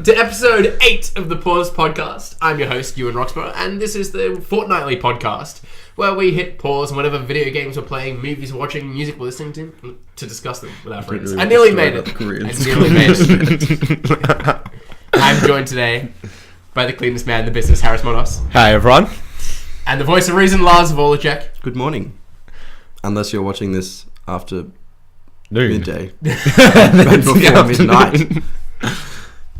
welcome to episode 8 of the Pause Podcast. I'm your host, Ewan Roxborough, and this is the fortnightly podcast where we hit pause on whatever video games we're playing, movies we're watching, music we're listening to discuss them with our friends. I nearly made it. I'm joined today by the cleanest man in the business, Harris Monos. Hi, everyone. And the voice of reason, Lars Volacek. Good morning. Unless you're watching this after Noon. midday. And before midnight.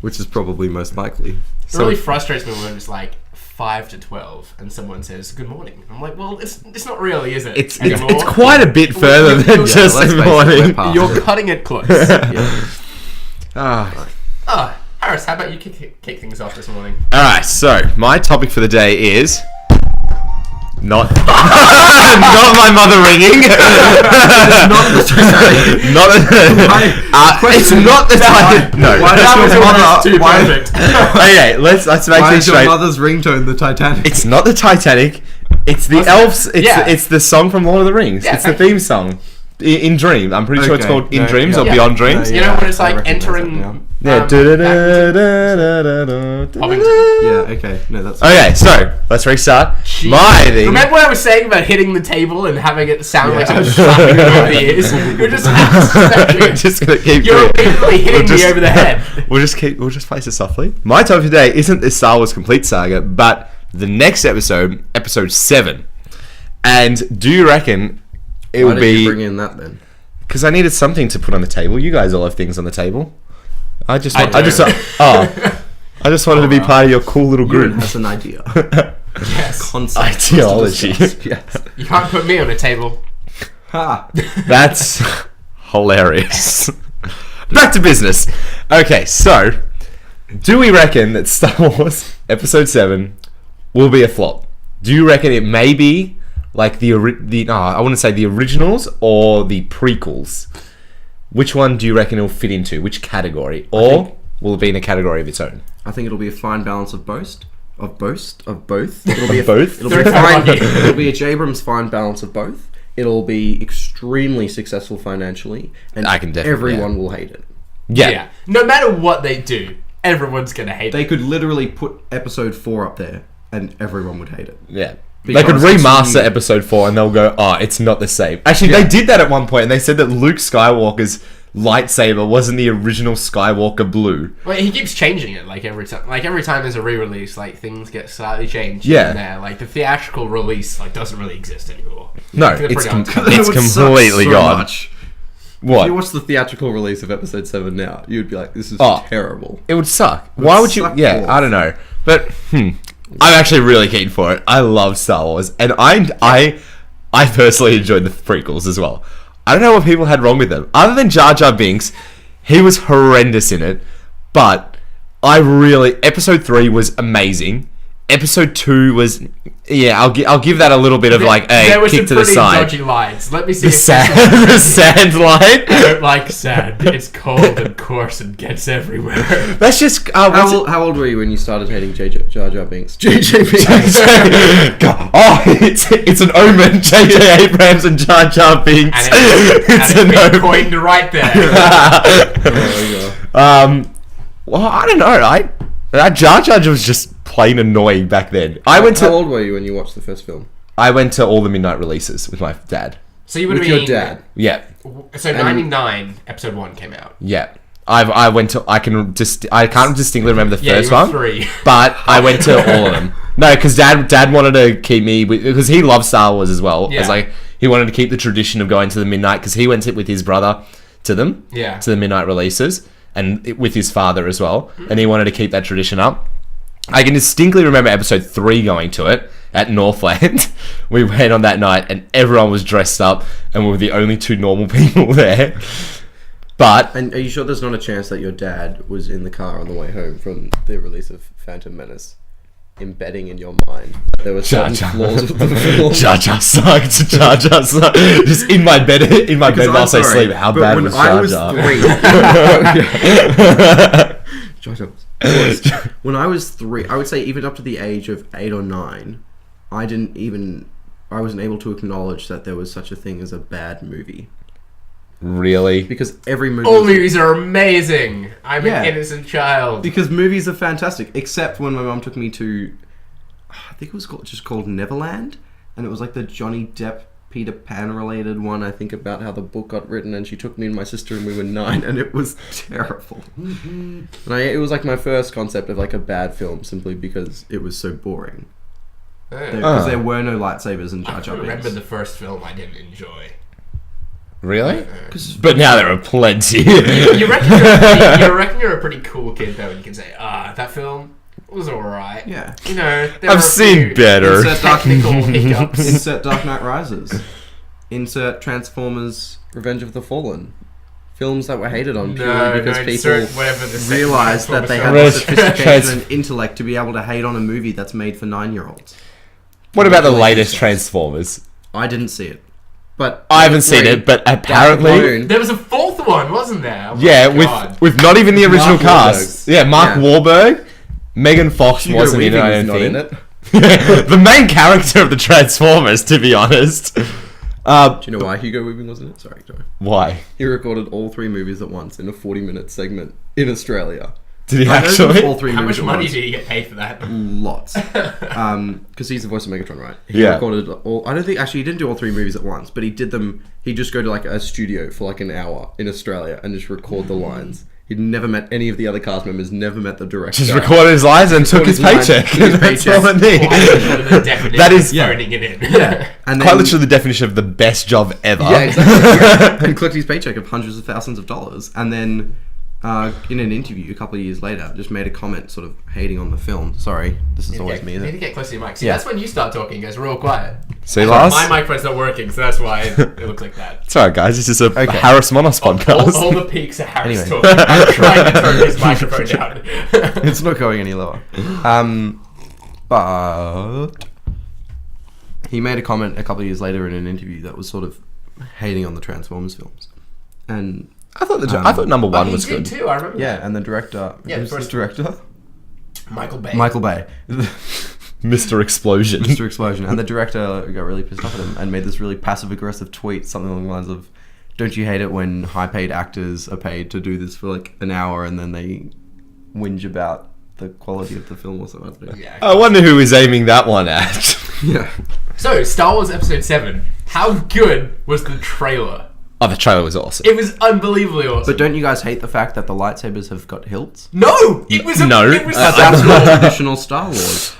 Which is probably most likely. It really frustrates me when it's like 5 to 12 and someone says good morning. I'm like, well, it's not really, is it? It's quite a bit further than just the morning. You're cutting it close. Harris, how about you kick things off this morning? Alright, so my topic for the day is not not my mother ringing. It's not the Titanic. No. Why does your mother? Perfect. Okay, let's make Why things is your straight. mother's ringtone the Titanic? It's not the Titanic. It's the elves. It's the song from Lord of the Rings. Yeah, it's the theme song. In Dream. I'm pretty sure it's called In Dreams or Beyond Dreams. You know when it's like entering... Yeah. Yeah, okay. No, that's... Okay, so let's restart. Jeez. My thing... Remember what I was saying about hitting the table and having it sound like someone slapping you over the ears? You're just We're just gonna keep You're immediately hitting me over the head. We'll just place it softly. My topic today isn't the Star Wars Complete Saga, but the next episode, episode 7. And do you reckon it will be... Why did you bring in that then? Because I needed something to put on the table. You guys all have things on the table. I just wanted to be part of your cool little group. That's an idea. Yes. Concept. Ideology. Yes. You can't put me on a table. Ha. That's hilarious. Back to business. Okay, so do we reckon that Star Wars Episode 7 will be a flop? Do you reckon it may be like I wouldn't say the originals or the prequels? Which one do you reckon it'll fit into? Which category? Or will it be in a category of its own? I think it'll be a fine balance of both. It'll be both? It'll be a Abrams fine balance of both. It'll be extremely successful financially, and everyone will hate it. Yeah. No matter what they do, everyone's gonna hate it. They could literally put Episode 4 up there, and everyone would hate it. Yeah. Because they could remaster Episode 4 and they'll go, it's not the same. Actually, they did that at one point and they said that Luke Skywalker's lightsaber wasn't the original Skywalker blue. Well, he keeps changing it every time. Every time there's a re-release, things get slightly changed. Yeah. There. The theatrical release doesn't really exist anymore. No, it's completely gone. Much. What? If you watch the theatrical release of Episode 7 now, you'd be like, this is terrible. It would suck. Why would you... Yeah, I don't know. But, I'm actually really keen for it. I love Star Wars, and I personally enjoyed the prequels as well. I don't know what people had wrong with them. Other than Jar Jar Binks, he was horrendous in it, but Episode 3 was amazing. Episode 2 was... Yeah, I'll give that a little bit of kick to the side. There were some pretty dodgy lines. Let me see the sand line. I don't like sand. It's cold and coarse and gets everywhere. That's just... How old were you when you started hating Jar Jar Binks? JJ Binks. It's an omen. JJ Abrams and Jar Jar Binks. It's an omen. Coined right there. Well, I don't know. Jar Jar was just plain annoying back then. How old were you when you watched the first film? I went to all the midnight releases with my dad. So you would have been... With your dad? Yeah. So 99, Episode 1 came out. Yeah. I can't distinctly remember the first one. 3. But I went to all of them. No, because dad wanted to keep me... Because he loves Star Wars as well. Yeah. He wanted to keep the tradition of going to the midnight, because he went with his brother to them. Yeah. To the midnight releases. And with his father as well. And he wanted to keep that tradition up. I can distinctly remember Episode 3 going to it at Northland. We went on that night and everyone was dressed up and we were the only 2 normal people there. And are you sure there's not a chance that your dad was in the car on the way home from the release of Phantom Menace, embedding in your mind there were certain flaws of the film? Jar Jar sucked. Jar Jar sucked. Just in my bed whilst I sleep. How bad was Jar Jar? When I was 3, I would say even up to the age of 8 or 9, I wasn't able to acknowledge that there was such a thing as a bad movie. Really? Because every movie... All movies are amazing. I'm an innocent child. Because movies are fantastic, except when my mum took me to... I think it was just called Neverland, and it was like the Johnny Depp Peter Pan related one, I think, about how the book got written, and she took me and my sister and we were 9, and it was terrible. And it was like my first concept of like a bad film, simply because it was so boring. Because there were no lightsabers and Jar Jar Binks. I remember the first film I didn't enjoy. Really? But now there are plenty. You reckon you're a pretty cool kid though, and you can say, that film was alright. Yeah. You know, I've seen better. Technical hiccups. Insert Dark Knight Rises. Insert Transformers Revenge of the Fallen. Films that were hated on purely because people realised that they had the sophistication and intellect to be able to hate on a movie that's made for 9-year-olds. What about the latest Transformers? I didn't see it. But I haven't seen it, but apparently... There was a 4th one, wasn't there? With not even the original cast. Yeah, Mark Wahlberg. Megan Fox wasn't in it, I don't think. The main character of the Transformers, to be honest. Do you know why Hugo Weaving wasn't in it? Sorry. Why? He recorded all 3 movies at once in a 40-minute segment in Australia. Did he actually? All 3 How movies much money did he get paid for that? Lots. Because he's the voice of Megatron, right? He Yeah. recorded all... I don't think... Actually, he didn't do all 3 movies at once, but he did them... He'd just go to like a studio for like an hour in Australia and just record the lines. He'd never met any of the other cast members, never met the director. Just recorded his lines and took his paycheck. That's all I need. That is phoning it in. Yeah. And then, quite literally the definition of the best job ever. Yeah, exactly. And collected his paycheck of hundreds of thousands of dollars. And then in an interview a couple of years later, just made a comment sort of hating on the film. Sorry, this is always me, You isn't need to it? get close to your mic. See, that's when you start talking, it goes real quiet. See, Lars? My microphone's not working, so that's why it looks like that. It's alright, guys. This is a Harris Monos podcast. All the peaks are Harris talking. I'm trying to turn his microphone down. It's not going any lower. But he made a comment a couple of years later in an interview that was sort of hating on the Transformers films. And I thought number 1 was good. Too, I remember. Yeah, and the director... who's the director? Michael Bay. Mr. Explosion. Mr. Explosion. And the director got really pissed off at him and made this really passive-aggressive tweet, something along the lines of, don't you hate it when high-paid actors are paid to do this for like an hour and then they whinge about the quality of the film or something? Yeah. I wonder who is aiming that one at. Yeah. So, Star Wars Episode VII. How good was the trailer? Oh, the trailer was awesome. It was unbelievably awesome. But don't you guys hate the fact that the lightsabers have got hilts? No! It was That's not traditional Star Wars.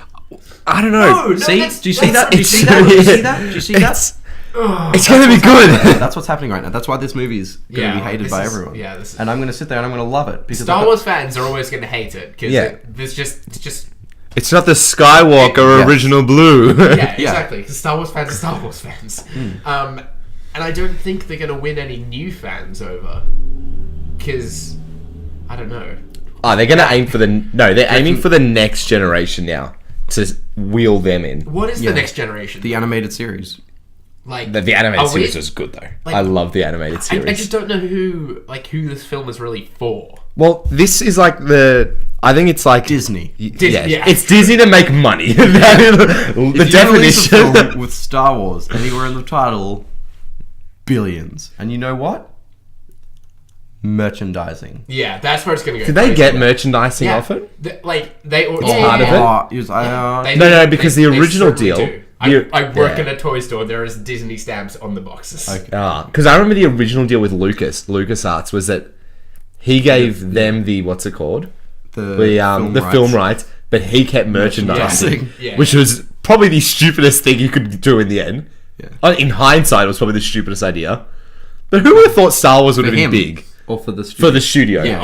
I don't know. No, See? that's- Do you see that? that's- Do you see that? Do you see that? Do you see that? It's gonna be good. That's what's happening right now. That's why this movie's going to be hated by everyone. Yeah, this is... And I'm going to sit there and I'm going to love it. Because Star Wars fans are always going to hate it, because it's just... It's not the Skywalker original blue. Yeah, exactly, because Star Wars fans are Star Wars fans. And I don't think they're going to win any new fans over, because... I don't know. Oh, they're gonna aim for they're aiming for the next generation now to wheel them in. What is the next generation? The animated series. Like the animated series was good though. Like, I love the animated series. I just don't know who this film is really for. Well, this is like I think it's like Disney. Yeah. It's Disney to make money. The definition a film with Star Wars anywhere in the title, billions. And you know what? Merchandising. Yeah, that's where it's going to go. Did they get merchandising off it? They part of it? No, because the original deal. I work in a toy store. There is Disney stamps on the boxes. Okay. Because I remember the original deal with LucasArts was that he gave them the what's it called? The film rights, but he kept merchandising, which was probably the stupidest thing you could do in the end. Yeah. In hindsight, it was probably the stupidest idea. But who would have thought Star Wars would have been big? Or for the studio? For the studio. Yeah.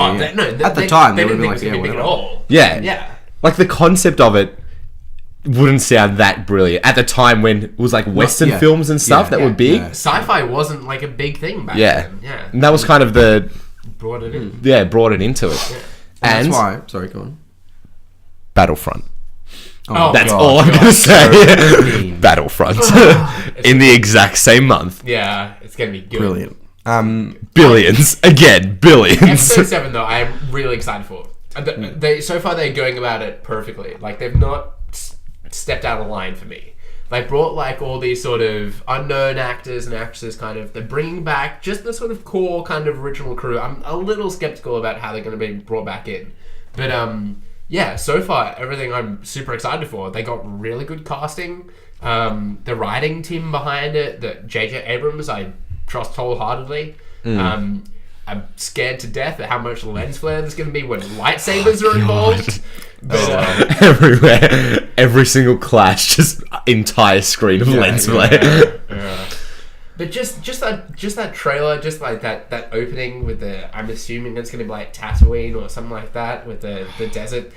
At the time, they would have been like, big at all. Yeah. Like the concept of it wouldn't sound that brilliant at the time when it was like Western films and stuff that were big. Yeah. Sci-fi wasn't like a big thing back then. Yeah. And that was kind of brought it in. Yeah, brought it into it. Yeah. And that's why. Sorry, go on. Battlefront. That's all I'm gonna say. Battlefront in the exact same month. Yeah, it's gonna be good. Brilliant. Billions again, billions. Episode 7 though, I'm really excited for. So far they're going about it perfectly. Like they've not stepped out of line for me. They brought like all these sort of unknown actors and actresses. Kind of, they're bringing back just the sort of core kind of original crew. I'm a little skeptical about how they're going to be brought back in, but yeah. So far, everything I'm super excited for. They got really good casting. The writing team behind it, that J.J. Abrams, I trust wholeheartedly. I'm scared to death at how much lens flare there's going to be when lightsabers are involved. But, everywhere, every single clash, just entire screen of lens flare. Yeah. But just that trailer, just like that opening with the, I'm assuming it's going to be like Tatooine or something like that with the desert,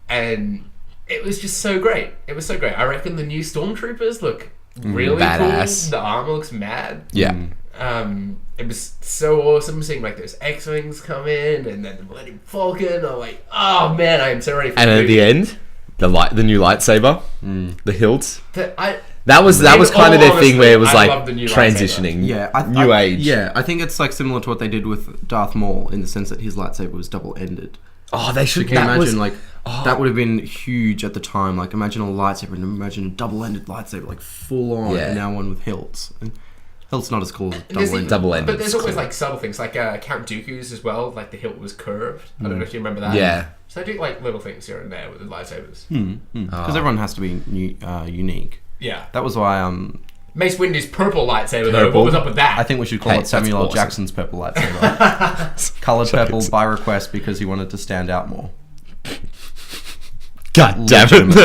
and it was just so great. It was so great. I reckon the new Stormtroopers look really badass. cool. The armor looks mad. Yeah. It was so awesome seeing like those X-Wings come in and then the Millennium Falcon. I'm like, oh man, I am so ready for And the at movie. the end, the new lightsaber, the hilt. That was kind of their thing where it was like transitioning. New age. Yeah, I think it's like similar to what they did with Darth Maul in the sense that his lightsaber was double-ended. Oh, they should. So can you imagine that would have been huge at the time. Like imagine a lightsaber and imagine a double-ended lightsaber, like full on, and now one with hilts. And hilt's not as cool as double-ended. But there's always like subtle things, like Count Dooku's as well. Like the hilt was curved. I don't know if you remember that. Yeah. So they do like little things here and there with the lightsabers. Because everyone has to be unique. Yeah. That was why Mace Windu's purple lightsaber though. What was up with that? I think we should call it Samuel L. Jackson's purple lightsaber. Coloured purple by request because he wanted to stand out more. God damn it!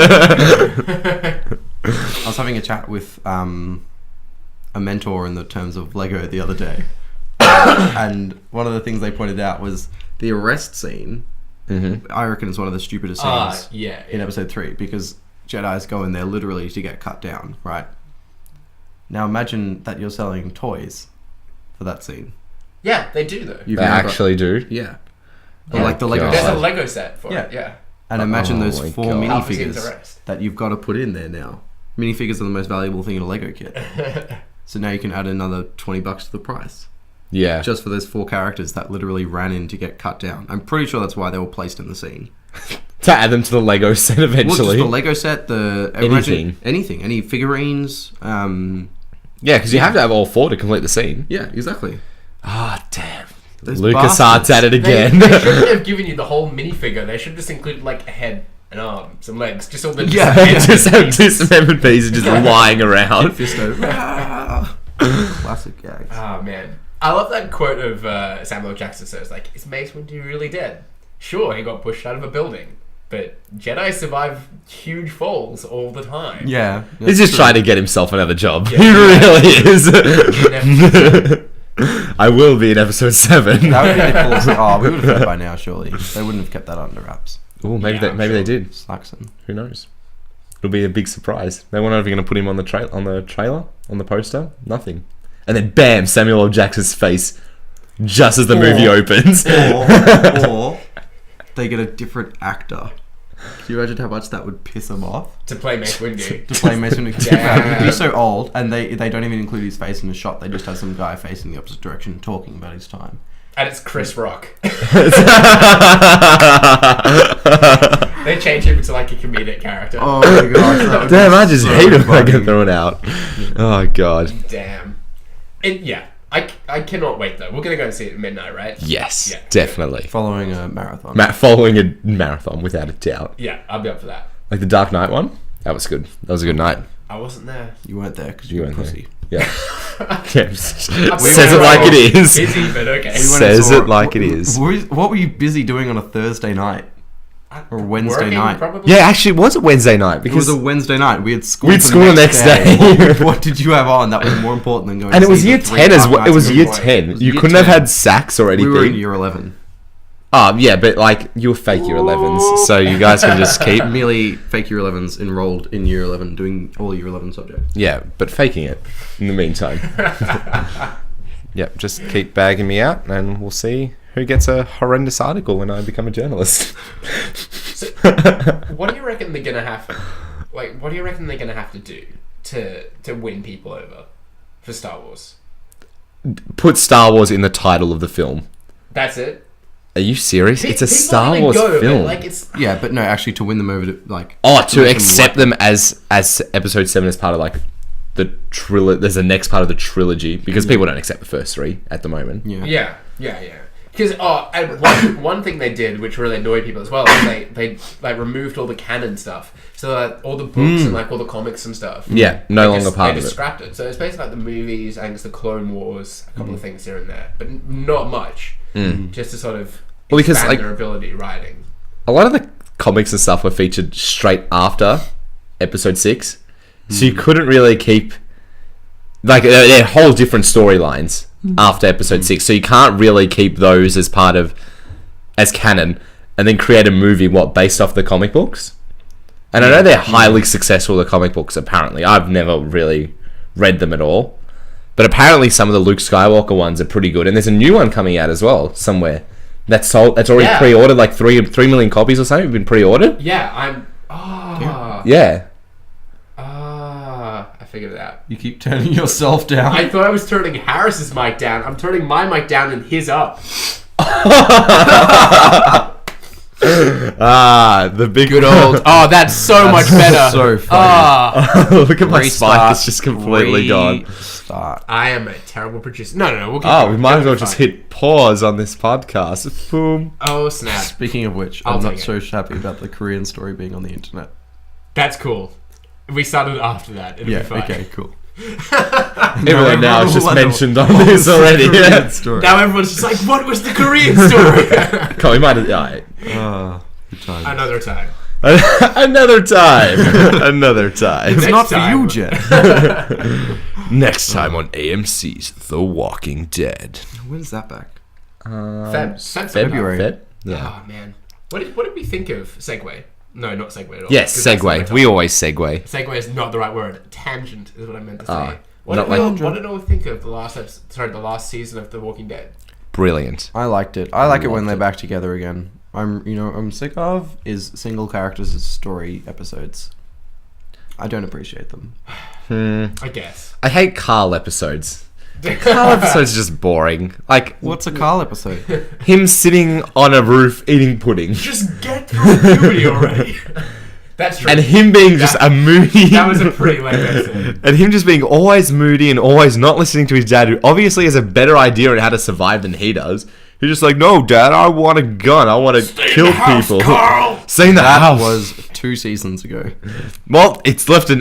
I was having a chat with a mentor in the terms of Lego the other day, and one of the things they pointed out was the arrest scene. I reckon it's one of the stupidest scenes in episode 3 because Jedis go in there literally to get cut down, right? Now imagine that you're selling toys for that scene. Yeah, they do though. They actually do? Yeah. Like the Lego There's set. a Lego set for it, yeah. And imagine those 4 God. minifigures that you've got to put in there now. Minifigures are the most valuable thing in a Lego kit. So now you can add another $20 to the price. Yeah. Just for those 4 characters that literally ran in to get cut down. I'm pretty sure that's why they were placed in the scene. To add them to the Lego set eventually. Well, just the Lego set, anything. Any figurines. Yeah, because you have to have all 4 to complete the scene. Yeah, exactly. Ah, damn. Those LucasArts bastards. at it again. They shouldn't have given you the whole minifigure. They should have just included like a head, an arm, some legs, just all the just have dismembered pieces just lying around. Classic gags. Oh man, I love that quote of Samuel Jackson says like, "Is Mace Windu really dead? Sure, he got pushed out of a building, but Jedi survive huge falls all the time." Yeah. He's just trying to get himself another job. Yeah. He really is. I will be in episode 7. That would be the coolest. Oh, we would have heard by now, surely. They wouldn't have kept that under wraps. Oh, maybe they did. Slackson. Who knows? It'll be a big surprise. They weren't even going to put him on the trailer, on the poster. Nothing. And then bam, Samuel L. Jackson's face just as the movie opens. Or they get a different actor. Can you imagine how much that would piss them off? To play Mace Windu. To play Mace Windu. Yeah. He'd be so old, and they don't even include his face in the shot. They just have some guy facing the opposite direction talking about his time. And it's Chris Rock. They change him to like a comedic character. Oh my gosh. Damn, I just hate him when I get thrown out. Oh god. Damn. I cannot wait though. We're gonna go and see it at midnight, right? Yes, Yeah. definitely. Following a marathon. Following a marathon, without a doubt. Yeah, I'll be up for that. Like the Dark Knight one? That was good. That was a good night. I wasn't there. You weren't there because You you were a weren't pussy. Yeah. Yeah. We Says were it like it is. Busy, but okay. Says it like it is. What were you busy doing on a Thursday night? Or Wednesday Working, night? probably? Yeah, actually, it was a Wednesday night It because was a Wednesday night. We had school. We had school the next day. What did you have on? That was more important than going. and to it was see year the 3 10 as Dark well. It Knights was of year the Void. 10. It was You year couldn't 10. have had sacks or anything. We were in year 11. Yeah, but like you were fake year 11s, so you guys can just keep. Merely fake year 11s enrolled in year 11, doing all year 11 subjects. Yeah, but faking it in the meantime. Yep, just keep bagging me out, and we'll see who gets a horrendous article when I become a journalist. So, what do you reckon they're gonna have? Like, what do you reckon they're gonna have to do to win people over for Star Wars? Put Star Wars in the title of the film. That's it. Are you serious? It's a People Star even Wars go, film. Like it's Yeah, but no, actually, to win them over to to accept them as Episode 7 as part of like the trilogy. There's a next part of the trilogy because people don't accept the first 3 at the moment. Yeah. Because and one thing they did, which really annoyed people as well, is they like removed all the canon stuff, so that all the books and like all the comics and stuff. Yeah, no longer part of it. They just scrapped it. So it's basically like the movies and it's the Clone Wars, a couple of things here and there, but not much. Just to sort of expand their ability writing. A lot of the comics and stuff were featured straight after Episode 6, so you couldn't really keep like they're whole different storylines after Episode 6, so you can't really keep those as part of as canon and then create a movie based off the comic books. And I know they're highly successful, the comic books, apparently. I've never really read them at all, but apparently some of the Luke Skywalker ones are pretty good, and there's a new one coming out as well somewhere that's already pre-ordered, like 3 million copies or something have been pre-ordered. I figured it out. You keep turning yourself down. I thought I was turning Harris's mic down. I'm turning my mic down and his up. The big good old. Oh, that's so much better. So funny. Look at my spike; it's just completely gone. I am a terrible producer. No. We'll keep going. We might as well just hit pause on this podcast. Boom. Oh snap! Speaking of which, I'm not so happy about the Korean story being on the internet. That's cool. We started after that. It'll be fine. Okay, cool. Everyone now has just mentioned on this already. Now everyone's just like, what was the Korean story? Come on, we might have... Good time. Another time. Another time. It's not for you, Jen. Next time on AMC's The Walking Dead. When's that back? February. Feb? Yeah. Oh, man. What did we think of Segway? No, not segue at all. Yes, segue. We always segue. Segue is not the right word. Tangent is what I meant to say. What did all think of the last season of The Walking Dead? Brilliant. I liked it. I like it when they're back together again. I'm sick of is single characters' story episodes. I don't appreciate them. I guess. I hate Carl episodes. Carl episode's just boring. Like, what's a Carl episode? Him sitting on a roof eating pudding. Just get through puberty already. That's true. And him being just a moody... That was a pretty lame episode. And him just being always moody and always not listening to his dad, who obviously has a better idea on how to survive than he does. He's just like, no, Dad, I want a gun. I want to kill people. Carl! Stay in the house. That was 2 seasons ago. Well, it's left a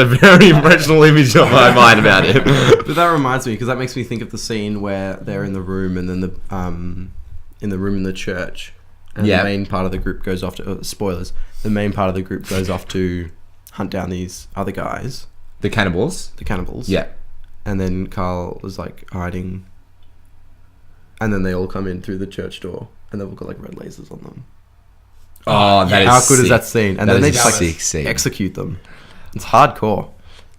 very impressionable image on my mind about him. But that reminds me, because that makes me think of the scene where they're in the room and then in the room in the church. And the main part of the group goes off to... spoilers. The main part of the group goes off to hunt down these other guys. The cannibals? Yeah. And then Carl was like hiding... And then they all come in through the church door, and they've all got like red lasers on them. Oh, that is how good sick. is that scene? And that then they just like execute them. It's hardcore.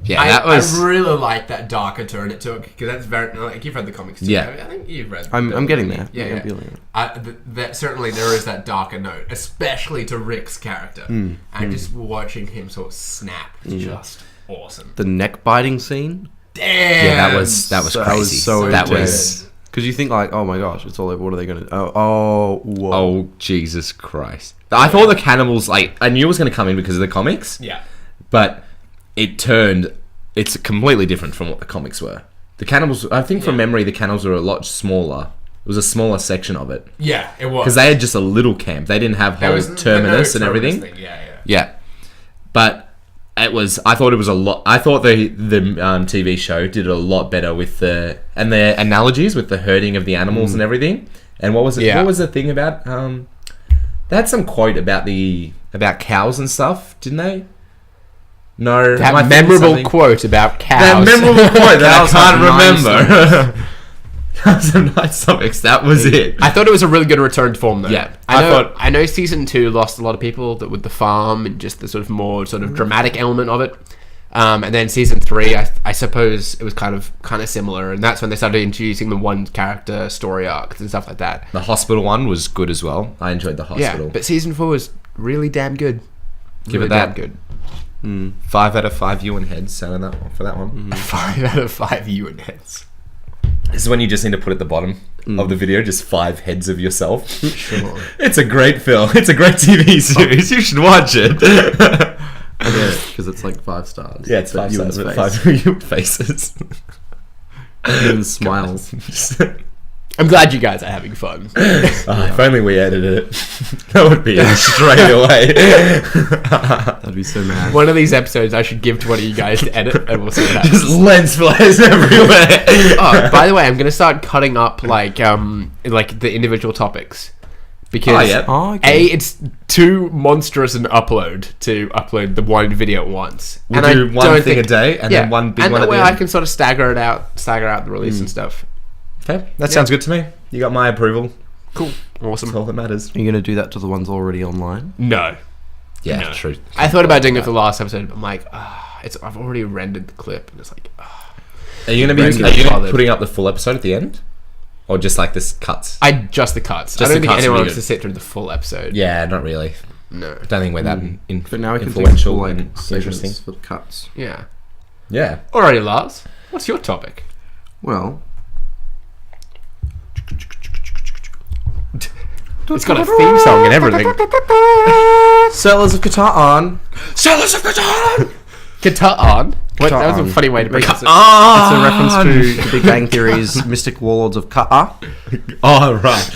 Yeah, I really like that darker turn it took, because that's very like you've read the comics too. Yeah, I think you've read. I'm getting there. That certainly there is that darker note, especially to Rick's character, and just watching him sort of snap is just awesome. The neck biting scene. Damn. Yeah, that was crazy. That was. Because you think like, oh my gosh, it's all over. What are they going to... whoa. Oh, Jesus Christ. I thought the cannibals... Like, I knew it was going to come in because of the comics. Yeah. But it's completely different from what the comics were. The cannibals... I think from memory, the cannibals were a lot smaller. It was a smaller section of it. Yeah, it was. Because they had just a little camp. They didn't have whole terminus and everything. Yeah. But... I thought it was a lot. I thought the TV show did a lot better with the analogies with the herding of the animals and everything. And what was it? Yeah. What was the thing about? They had some quote about cows and stuff, didn't they? No, that memorable quote about cows. That memorable quote that I can't remember. Some nice topics. That was it. I thought it was a really good return to form, though. Yeah, I know season 2 lost a lot of people with the farm and just the sort of more sort of dramatic element of it. And then season 3, I suppose it was kind of similar, and that's when they started introducing the one character story arcs and stuff like that. The hospital one was good as well. I enjoyed the hospital. Yeah, but season 4 was really damn good. Give it that. Damn good. 5 out of 5 Ewan heads for that one. 5 out of 5 Ewan heads. This is when you just need to put at the bottom of the video just 5 heads of yourself. Sure. It's a great film. It's a great TV series. You should watch it. I get it, because it's like 5 stars. Yeah, it's 5 stars with 5 faces. And smiles. I'm glad you guys are having fun. If only we edited it. That would be it straight away. That'd be so mad. One of these episodes I should give to one of you guys to edit, and we'll see what happens. Just lens flares everywhere. Oh, by the way, I'm gonna start cutting up like the individual topics because it's too monstrous an upload to upload the one video at once. We'll do one thing a day and then one big one at the end. And that way I can sort of stagger out the release and stuff. Okay, that sounds good to me. You got my approval. Cool. Awesome. That's all that matters. Are you going to do that to the ones already online? No. Yeah, No. true. I thought about doing it for the last episode, but I'm like, I've already rendered the clip, and it's like, Are you going to be putting up the full episode at the end? Or just like this cuts? Just the cuts. Just I don't the think cuts anyone are wants really to sit through the full episode. Yeah, not really. No. I don't think we're that But now we can influential take and interesting. for the cuts. Yeah. Yeah. Alrighty, Lars. What's your topic? Well, It's got a theme song and everything. Settlers of Catan. Settlers of Catan! Catan? What? That was a Catan. funny way to make it. It's a reference to the Big Bang Theory's Mystic Warlords of Catan. Oh, right.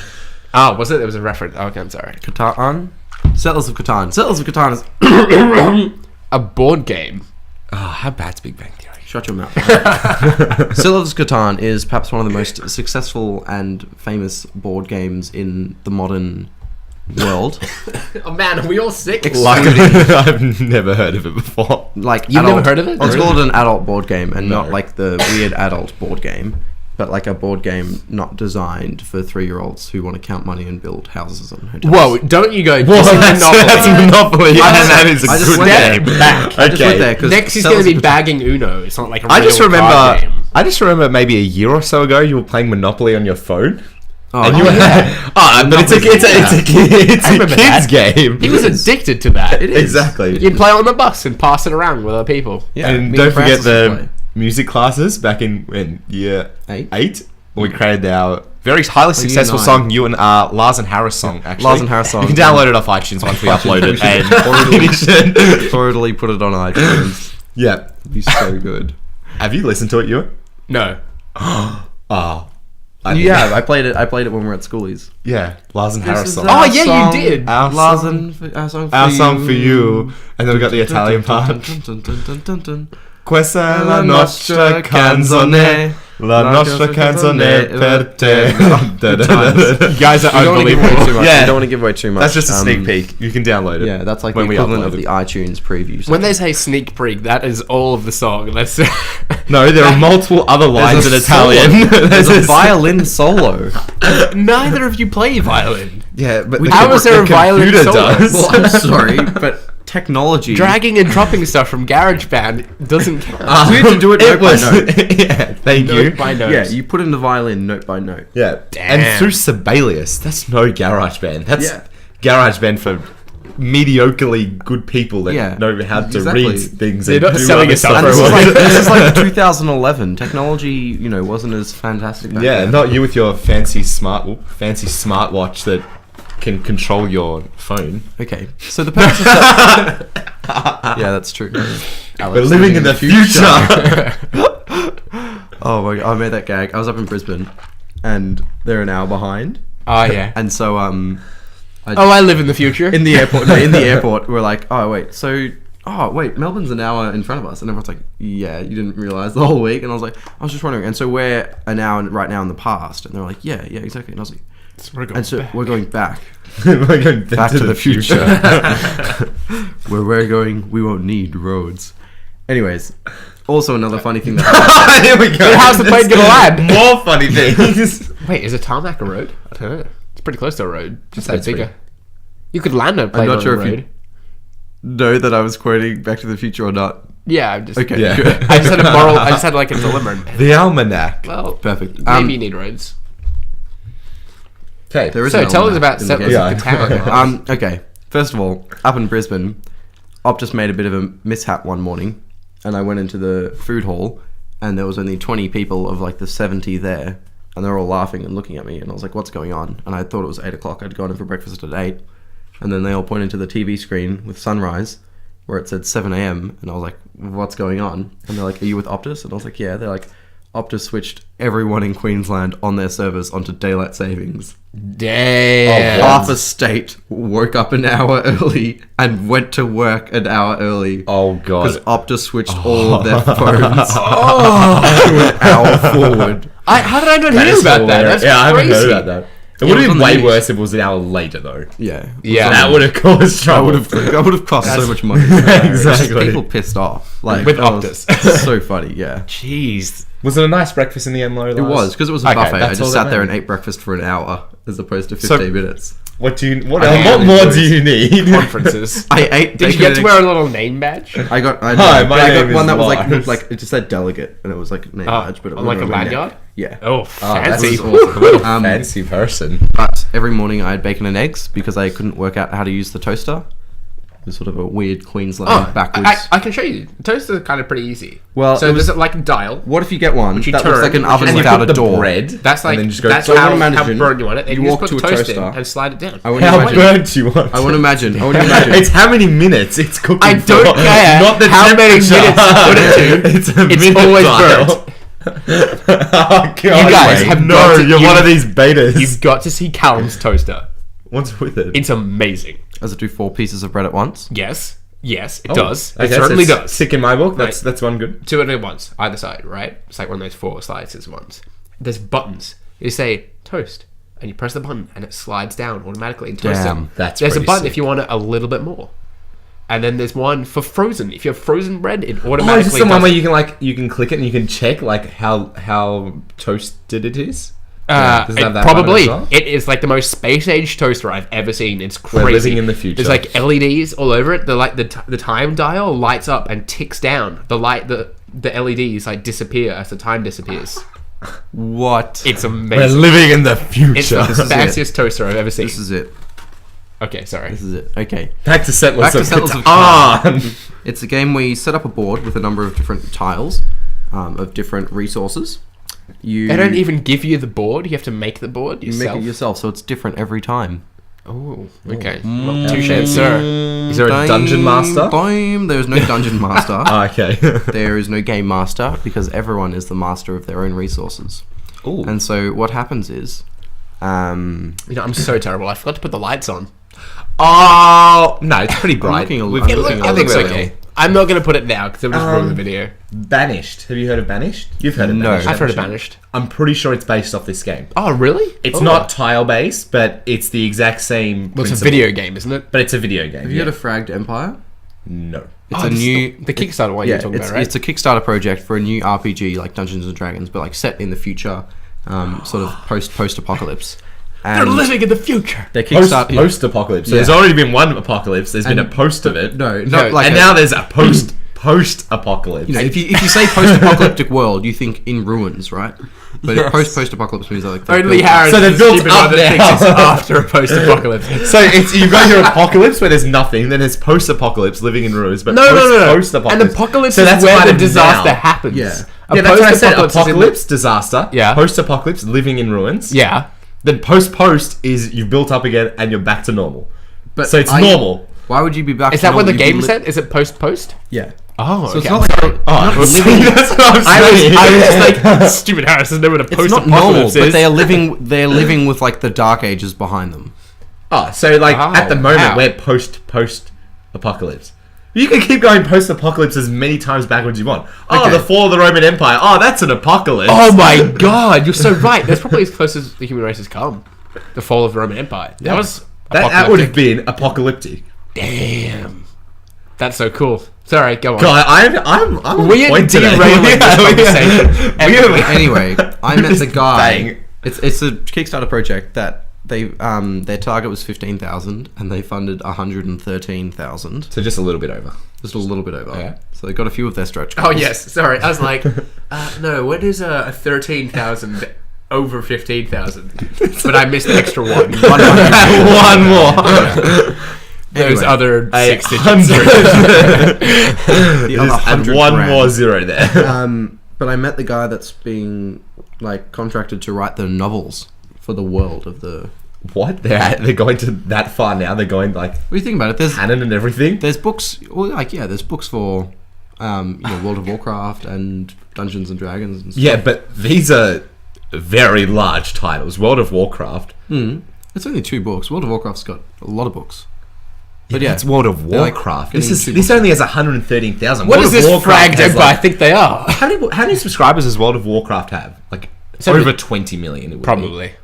Oh, was it? There was a reference. Oh, okay, I'm sorry. Catan. Settlers of Catan. Settlers of Catan is... A board game. Oh, how bad's Big Bang Theory? Shut your mouth. Settlers of Catan is perhaps one of the most successful and famous board games in the modern world. Oh man, are we all sick? I've never heard of it before. Like You've never heard of it? Let's call it an adult board game, and No. not like the weird adult board game, but like a board game not designed for 3-year-olds who want to count money and build houses and hotels. Whoa, don't you go. Whoa, that's Monopoly. Yeah, that is a I just good went game. back. I just went there because Next he's going to be bagging Uno. It's not like a real I just card game. remember maybe a year or so ago you were playing Monopoly on your phone. Oh, And you were, but it's a remember kid's that. game. He was addicted to that. It is. Exactly. You'd play on the bus and pass it around with other people. Yeah, And me don't forget Francis would the play. music classes back in year 8. 8. We created our very highly successful 9. song, you and Lars and Harris song, actually. Lars and Harris song. You can download it off iTunes once we upload it and finish it. Totally put it on iTunes. Yeah. It'd be so good. Have you listened to it, Ewan? No. Oh. Yeah, I played it when we were at schoolies. Yeah, Lars and Harris song. Oh, yeah, you did. Our Lars song, and our song for our you. song for you. And then we got the Italian part. Questa è la nostra canzone. La nostra canzone per te. You guys are unbelievable. Yeah. You don't want to give away too much. That's just a sneak peek. You can download it. Yeah, that's like when the we equivalent of upload the it. iTunes preview. When they say sneak peek, that is all of the song. That's No, there are multiple other lines in a Italian. There's a violin solo. Neither of you play violin. Yeah, but How is there a violin computer solo? does. Well, I'm sorry, but technology. Dragging and dropping stuff from GarageBand doesn't count. We had to do it note by note. Yeah, thank you. Note by note. Yeah, you put in the violin note by note. Yeah, Damn. and through Sibelius. That's no GarageBand. That's Yeah. GarageBand for mediocrely good people that Yeah, know how to exactly. read things. They're and not do selling other us stuff on very This is, well. like, this is like 2011. Technology, wasn't as fantastic. Back Yeah, then. not you with your fancy smartwatch that can control your phone. Okay, so the purpose of that. Yeah, that's true. We're living in the future. Oh my god, I made that gag. I was up in Brisbane, and they're an hour behind, Oh, yeah. and so I live in the future. in the airport. No, in the airport, we're like, Melbourne's an hour in front of us, and everyone's like, yeah, you didn't realize the whole week, and I was like, I was just wondering, and so we're an hour right now in the past, and they're like, yeah, exactly, and I was like, we're going back. We're going Back to the future. Where we're going, we won't need roads. Anyways, also another funny thing that Here we go. But how's the plane gonna land? More funny things. Wait, is a tarmac a road? I don't know. It's pretty close to a road. Just a That's bit bigger. pretty- You could land a plane not on sure a if you- road. know that I was quoting Back to the Future or not. Yeah, I'm just... Okay, Yeah. good. I just had a moral... I just had like a dilemma. The almanac. Well, Perfect. maybe you need roads. Okay. There is So an tell us almanac about in the Settlers game. of Catan. Okay. First of all, up in Brisbane, Optus made a bit of a mishap one morning, and I went into the food hall, and there was only 20 people of like the 70 there, and they were all laughing and looking at me, and I was like, what's going on? And I thought it was 8 o'clock. I'd gone in for breakfast at 8, and then they all pointed to the TV screen with sunrise where it said 7 a.m, and I was like, what's going on? And they're like, are you with Optus? And I was like, yeah. They're like, Optus switched everyone in Queensland on their servers onto daylight savings. Damn. Half a state woke up an hour early and went to work an hour early. Oh, God. Because Optus switched all of their phones to an hour forward. How did I not hear about that? That's crazy. I haven't heard about that. It would have been way worse if it was an hour later, though. Yeah. That would have caused trouble. That would have cost so much money. Exactly. People pissed off. Like, with Optus. So funny, yeah. Jeez. Was it a nice breakfast in the end, though? It was, because it was a buffet. I just sat there and ate breakfast for an hour, as opposed to 15 minutes. What more do you need? Conferences. I ate. Did you get to wear a little name badge? I got one that was like it just said delegate, and it was like name badge, but it was like a lanyard. Yeah. Oh, fancy! That was awesome. Fancy person. But every morning I had bacon and eggs because I couldn't work out how to use the toaster. It was sort of a weird Queensland backwards. I can show you. Toasters are kind of pretty easy. Well, so there's like a dial. What if you get one you that turn, looks like an oven and without you put a door? Bread, that's like and then just go, that's so how burnt you want it. And you walk just put to a toast in toaster and slide it down. How burnt you want? I want to imagine. It's how many minutes it's cooking. I don't for. care. Not the how many minutes you put it to. It's always burnt. Oh, God, you guys have you're one of these betas. You've got to see Callum's toaster. What's with it? It's amazing. Does it do 4 pieces of bread at once? Yes, it does. Okay, it certainly does. Sick in my book. That's one good. 2 at once, either side, right? It's like one of those 4 slices ones. There's buttons. You say toast, and you press the button, and it slides down automatically and toasts it. There's a button if you want it a little bit more. And then there's one for frozen. If you have frozen bread, it automatically. Is this the one where you can click it and you can check how toasted it is? Probably. Well? It is like the most space age toaster I've ever seen. It's crazy. We're living in the future. There's like LEDs all over it. The time dial lights up and ticks down. The LEDs like disappear as the time disappears. What? It's amazing. We're living in the future. It's the fanciest toaster I've ever seen. This is it. Okay, sorry. This is it. Okay. Back to Settlers of Catan. It's a game where you set up a board with a number of different tiles of different resources. They don't even give you the board. You have to make the board yourself. You make it yourself, so it's different every time. Oh, okay. Well, touche, sir. Is there a dungeon master? There is no dungeon master. Okay. There is no game master because everyone is the master of their own resources. Ooh. And so what happens is, I'm so terrible. I forgot to put the lights on. Oh no, it's pretty bright. I think it's okay. I'm not going to put it now because it would just ruin the video. Banished. Have you heard of Banished? You've heard of Banished. I've heard of Banished. I'm pretty sure it's based off this game. Oh, really? It's not tile-based, but it's the exact same principle. It's a video game, isn't it? But it's a video game. Have you heard of Fragged Empire? No. It's a new... The Kickstarter one you're talking about, right? It's a Kickstarter project for a new RPG like Dungeons & Dragons, but like set in the future, sort of post-apocalypse. They're living in the future. They're post-apocalypse. So there's already been one apocalypse. There's been a post of it. And now there's a post-apocalypse. You know, if you say post-apocalyptic world, you think in ruins, right? But post-apocalypse means like only Harris. So they're built up now after a post-apocalypse. So you've got your apocalypse where there's nothing. Then there's post-apocalypse living in ruins. But post-apocalypse. And apocalypse is where the disaster happens. Yeah, that's what I said. Apocalypse, disaster. Yeah. Post-apocalypse, living in ruins. Yeah. Then post is you've built up again and you're back to normal. So it's normal. Why would you be back? Is that what the game said? Is it post? Yeah. Oh, so okay. it's not like living. That's what I'm saying. I was just like, stupid Harris doesn't know what a post-apocalypse is. But they're living with like the dark ages behind them. Oh, so like at the moment we're post-apocalypse. You can keep going post-apocalypse as many times backwards as you want. Oh, the fall of the Roman Empire. Oh, that's an apocalypse. Oh my god, you're so right. That's probably as close as the human race has come. The fall of the Roman Empire. That would have been apocalyptic. Damn. That's so cool. Sorry, go on. God, I'm we are derailing this conversation. Anyway, I met the guy. It's a Kickstarter project that their target was 15,000 and they funded 113,000. So just a little bit over. Just a little bit over. Yeah. So they got a few of their stretch goals. Oh yes, sorry. I was like, no. What is a 13,000 over 15,000? But I missed the extra one. One more. Those other 6 digits. The other 100 and one more zero there. But I met the guy that's being like contracted to write the novels for the world of the. What? They're going to that far now? They're going like. What do you think about it? There's canon and everything. There's books. Well, like there's books for, World of Warcraft and Dungeons and Dragons and stuff. Yeah, but these are very large titles. World of Warcraft. It's only 2 books. World of Warcraft's got a lot of books. But it's World of Warcraft. Like this only has 113,000. What is this fragged Empire? I think they are. How many subscribers does World of Warcraft have? Like over 20 million. It would probably.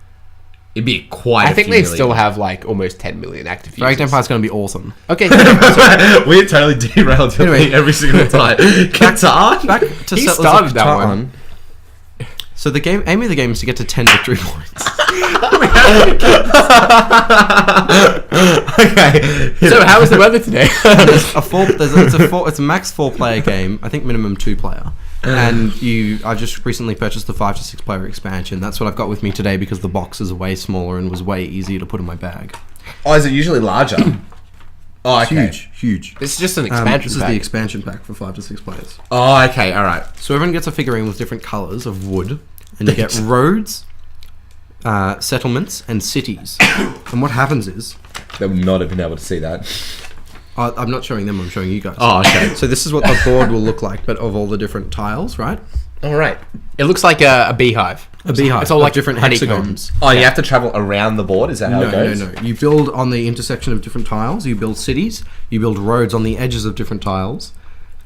It'd be quite. I think they still have like almost 10 million active users. Fragged Empire's going to be awesome. Okay. We totally derailed every single time. Catan. Back to he started that one. So the aim of the game is to get to 10 victory points. Okay. So how was the weather today? It's a max 4-player game. I think minimum 2-player. And I just recently purchased the 5 to 6 player expansion. That's what I've got with me today because the box is way smaller and was way easier to put in my bag. Oh, is it usually larger? Oh, okay. Huge. This is just an expansion pack. This is the expansion pack for 5 to 6 players. Oh, okay, alright. So everyone gets a figurine with different colours of wood. And you get roads, settlements, and cities. And what happens is... They would not have been able to see that. I'm not showing them, I'm showing you guys. Oh, okay. So this is what the board will look like, but of all the different tiles, right? Alright. It looks like a beehive. A beehive. It's all like different honeycombs. hexagons. Oh, you have to travel around the board? Is that how it goes? No. You build on the intersection of different tiles. You build cities. You build roads on the edges of different tiles.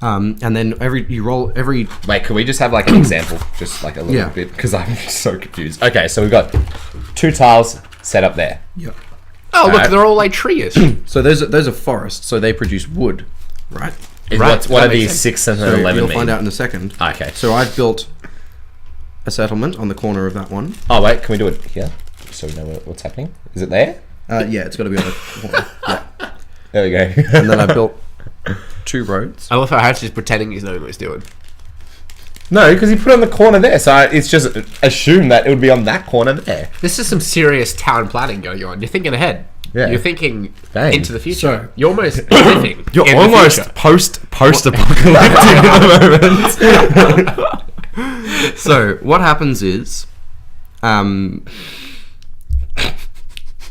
And then you roll every... Wait, can we just have like an example? Just like a little bit, because I'm so confused. Okay, so we've got 2 tiles set up there. Yeah. Oh, look, they're all like trees. So those are forests, so they produce wood, right? What are these 6 and 11 You'll mean? find out in a second. Okay. So I've built a settlement on the corner of that one. Oh, wait, can we do it here? So we know what's happening? Is it there? Yeah, it's got to be on the corner. Yeah. There we go. And then I built 2 roads. I love how Hatch is pretending he's knowing what he's doing. No, because he put it on the corner there, so it's just assumed that it would be on that corner there. This is some serious town planning going on. You're thinking ahead. Yeah. You're thinking into the future. So, you're almost living. You're in almost the future. post-apocalyptic at the moment. So what happens is,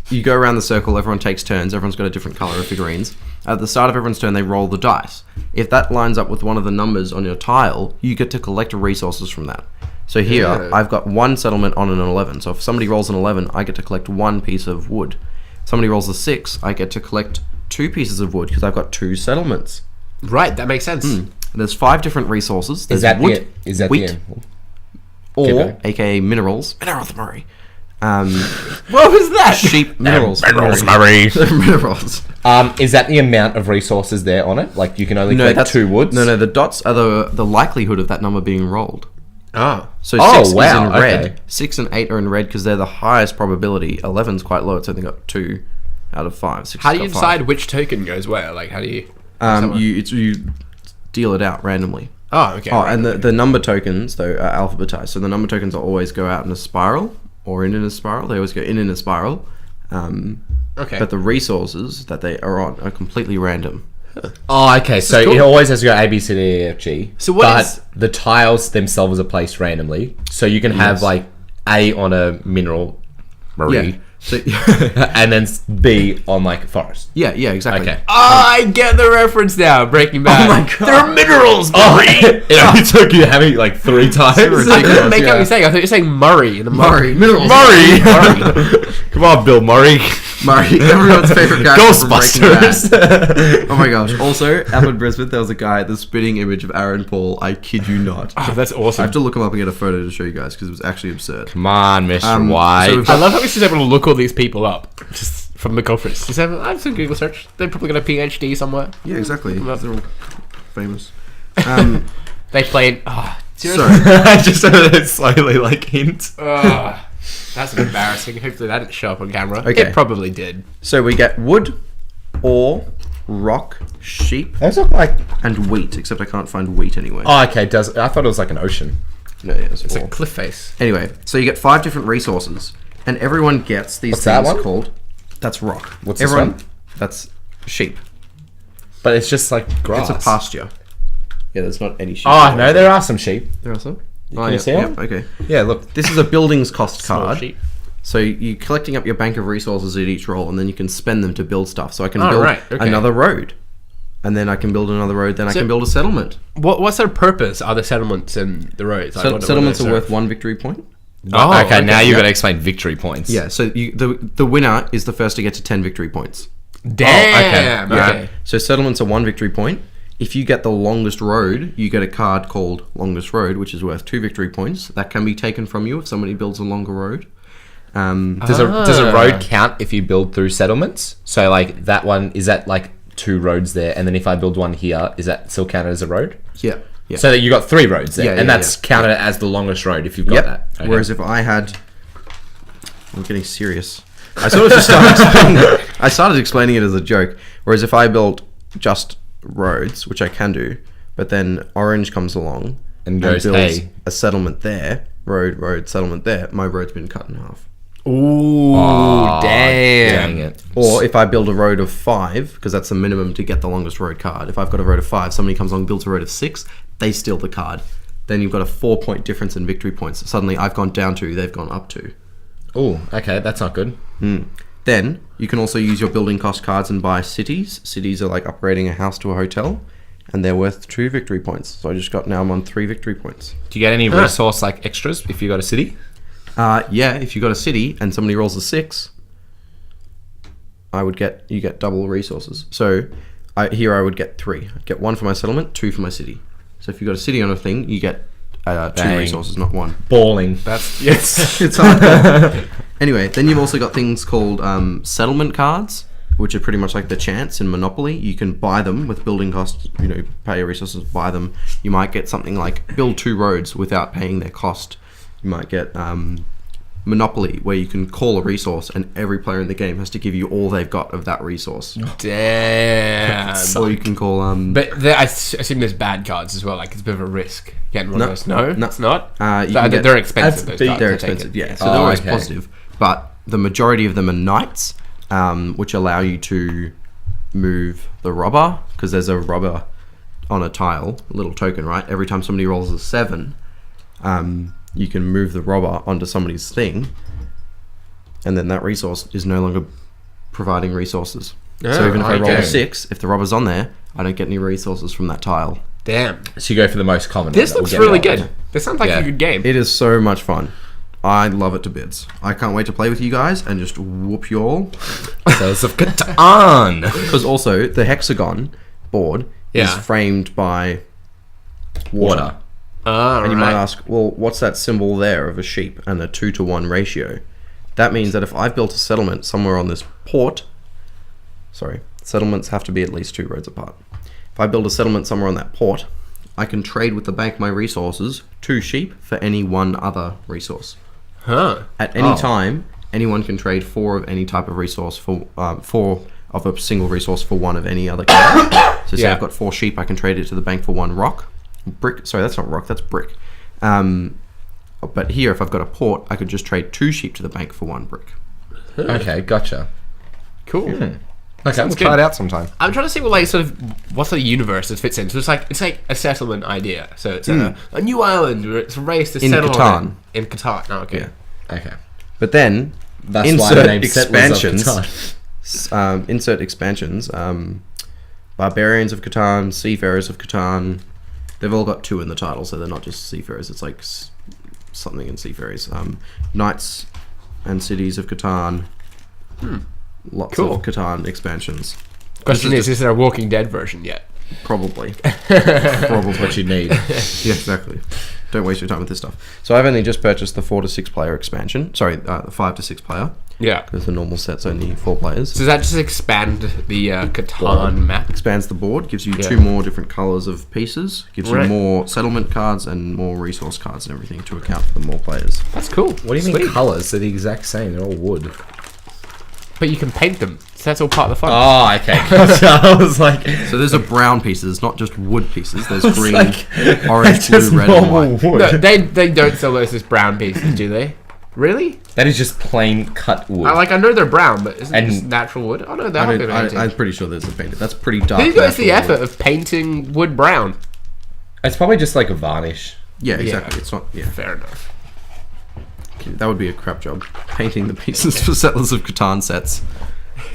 you go around the circle, everyone takes turns, everyone's got a different colour of figurines. At the start of everyone's turn, they roll the dice. If that lines up with one of the numbers on your tile, you get to collect resources from that. So here, I've got 1 settlement on an 11. So if somebody rolls an 11, I get to collect 1 piece of wood. If somebody rolls a 6, I get to collect 2 pieces of wood because I've got 2 settlements. Right, that makes sense. There's 5 different resources. There's Is that wood, wheat, the end? or, aka minerals. Minerals, Murray. What was that? Sheep minerals. Murray. Minerals. Is that the amount of resources there on it? Like you can only collect 2 woods? No, the dots are the likelihood of that number being rolled. Oh. So 6 is in red. Okay. 6 and 8 are in red because they're the highest probability. 11's quite low. It's only got 2 out of 5. 6 How do you decide which token goes where? Like, how do you... You deal it out randomly. Oh, okay. Oh, and the number tokens, though, are alphabetized. So the number tokens always go out in a spiral or in a spiral. They always go in a spiral. Okay. But the resources that they are on are completely random. Oh, okay. So cool. it always has to go A, B, C, D, E, F, G. So but the tiles themselves are placed randomly. So you can have like A on a mineral, Marie. Yeah. So, and then B on like forest. yeah, exactly. Okay. Oh, I get the reference now. Breaking Bad. Oh my God. There are minerals, Murray. It only took you having like 3 times. I couldn't make out what you're saying. I thought you were saying Murray. Murray. Minerals. Murray. Come on, Bill Murray. Murray, everyone's favourite character from Breaking Ghostbusters. Bad. Oh my gosh. Also, up in Brisbane, there was a guy, the spitting image of Aaron Paul. I kid you not. Oh, that's I awesome. have to look him up and get a photo to show you guys because it was actually absurd. Come on, Mr. So White. we've I love how he's just able to look all these people up just from the conference. He's having, I've done Google search. They're probably got a PhD somewhere. Yeah, exactly. Well- They're all famous. They played. Oh, seriously? I just heard it slowly like hint. That's embarrassing. Hopefully that didn't show up on camera. Okay. It probably did. So we get wood, ore, rock, sheep, Those look like. and wheat. Except I can't find wheat anywhere. Oh, okay. I thought it was like an ocean. No, yeah, it's It's ore. a cliff face. Anyway, so you get 5 different resources, and everyone gets these What's that things one? called. That's rock. What's this everyone? one? That's sheep. But it's just like grass. It's a pasture. Yeah, there's not any sheep. Oh, no, there are some sheep. There are some. Can you see it? Okay. Yeah, look. This is a buildings cost Small card. sheet. So you're collecting up your bank of resources at each roll, and then you can spend them to build stuff. So I can build another road, and then I can build another road, then I can build a settlement. What's their purpose? Are the settlements and the roads? Settlements are worth 1 victory point. Oh, okay. Now you've got to explain victory points. Yeah, so the winner is the first to get to 10 victory points. Damn. Okay. So settlements are 1 victory point. If you get the longest road, you get a card called Longest Road, which is worth 2 victory points. That can be taken from you if somebody builds a longer road. Does a road count if you build through settlements? So like that one, is that like 2 roads there, and then if I build one here, is that still counted as a road? Yeah. So that you got 3 roads there, and that's counted as the longest road if you've got that. Okay. Whereas if I had, I'm getting serious. I sort of just started explaining it as a joke. Whereas if I built just roads, which I can do, but then orange comes along and goes, builds a settlement there, road, settlement there, my road's been cut in half. Ooh, damn. Dang it. Or if I build a road of 5, because that's the minimum to get the longest road card. If I've got a road of 5, somebody comes along and builds a road of 6, they steal the card. Then you've got a 4-point difference in victory points. Suddenly I've gone down 2, they've gone up 2. Oh, okay, that's not good. Then you can also use your building cost cards and buy cities. Cities are like upgrading a house to a hotel, and they're worth 2 victory points. So I'm on 3 victory points. Do you get any resource like extras if you got a city? Yeah, if you got a city and somebody rolls a 6, you get double resources. So here I would get 3. I'd get 1 for my settlement, 2 for my city. So if you got a city on a thing, you get 2 resources, not 1. Balling. That's yes. It's hardcore. Anyway, then you've also got things called settlement cards, which are pretty much like the chance in Monopoly. You can buy them with building costs, pay your resources, buy them. You might get something like build 2 roads without paying their cost. You might get Monopoly, where you can call a resource and every player in the game has to give you all they've got of that resource. Damn. Or you can call... But I assume there's bad cards as well, like it's a bit of a risk getting one of those. No, it's not? They're expensive, those cards. They're expensive, yeah. So they're always positive. But the majority of them are knights, which allow you to move the robber, because there's a robber on a tile, a little token, right? Every time somebody rolls a 7... you can move the robber onto somebody's thing, and then that resource is no longer providing resources. So even if I roll a 6, if the robber's on there, I don't get any resources from that tile. Damn. So you go for the most common. This looks really good. This sounds like a good game. It is so much fun. I love it to bits. I can't wait to play with you guys and just whoop you all. Tales of Catan. Because also, the hexagon board is framed by water. And you might ask, well, what's that symbol there of a sheep and a 2-to-1 ratio? That means that if I've built a settlement somewhere on this port... Sorry, settlements have to be at least 2 roads apart. If I build a settlement somewhere on that port, I can trade with the bank my resources, 2 sheep, for any 1 other resource. At any time, anyone can trade 4 of any type of resource for 4 of a single resource for 1 of any other kind. So say I've got 4 sheep, I can trade it to the bank for 1 rock. Brick. Sorry, that's not rock, that's brick. But here, if I've got a port, I could just trade 2 sheep to the bank for 1 brick. Okay, gotcha. Cool. Okay, we'll try it out sometime. I'm trying to see what's the universe it fits in. So it's like a settlement idea. So it's a new island where it's a race to settle Catan. In Catan. Oh, okay. Yeah. Okay. But then That's why the name expansions. Insert expansions. Barbarians of Catan, Seafarers of Catan. They've all got 2 in the title, so they're not just seafarers. It's like something in seafarers. Knights and Cities of Catan. Lots of Catan expansions. Question is there a Walking Dead version yet? Probably. Probably what you need. Yeah, exactly. Don't waste your time with this stuff. So I've only just purchased the 4 to 6 player expansion. Sorry, the 5 to 6 player. Yeah. Because the normal set's only 4 players. So does that just expand the Catan map? Expands the board, gives you 2 more different colours of pieces, gives you more settlement cards and more resource cards and everything to account for the more players. That's cool. What do you mean colours? They're the exact same. They're all wood. But you can paint them. So that's all part of the fun. Oh, okay. I was like... So there's a brown pieces, not just wood pieces. There's green, orange, blue, red, and white. No, they don't sell those as brown pieces, do they? Really? That is just plain cut wood. I know they're brown, but isn't it just natural wood? Oh no, that would be painted. I'm pretty sure there's a painted. That's pretty dark. Who goes to the effort of painting wood brown? It's probably just like a varnish. Yeah, exactly. It's not. Yeah, fair enough. That would be a crap job. Painting the pieces for Settlers of Catan sets.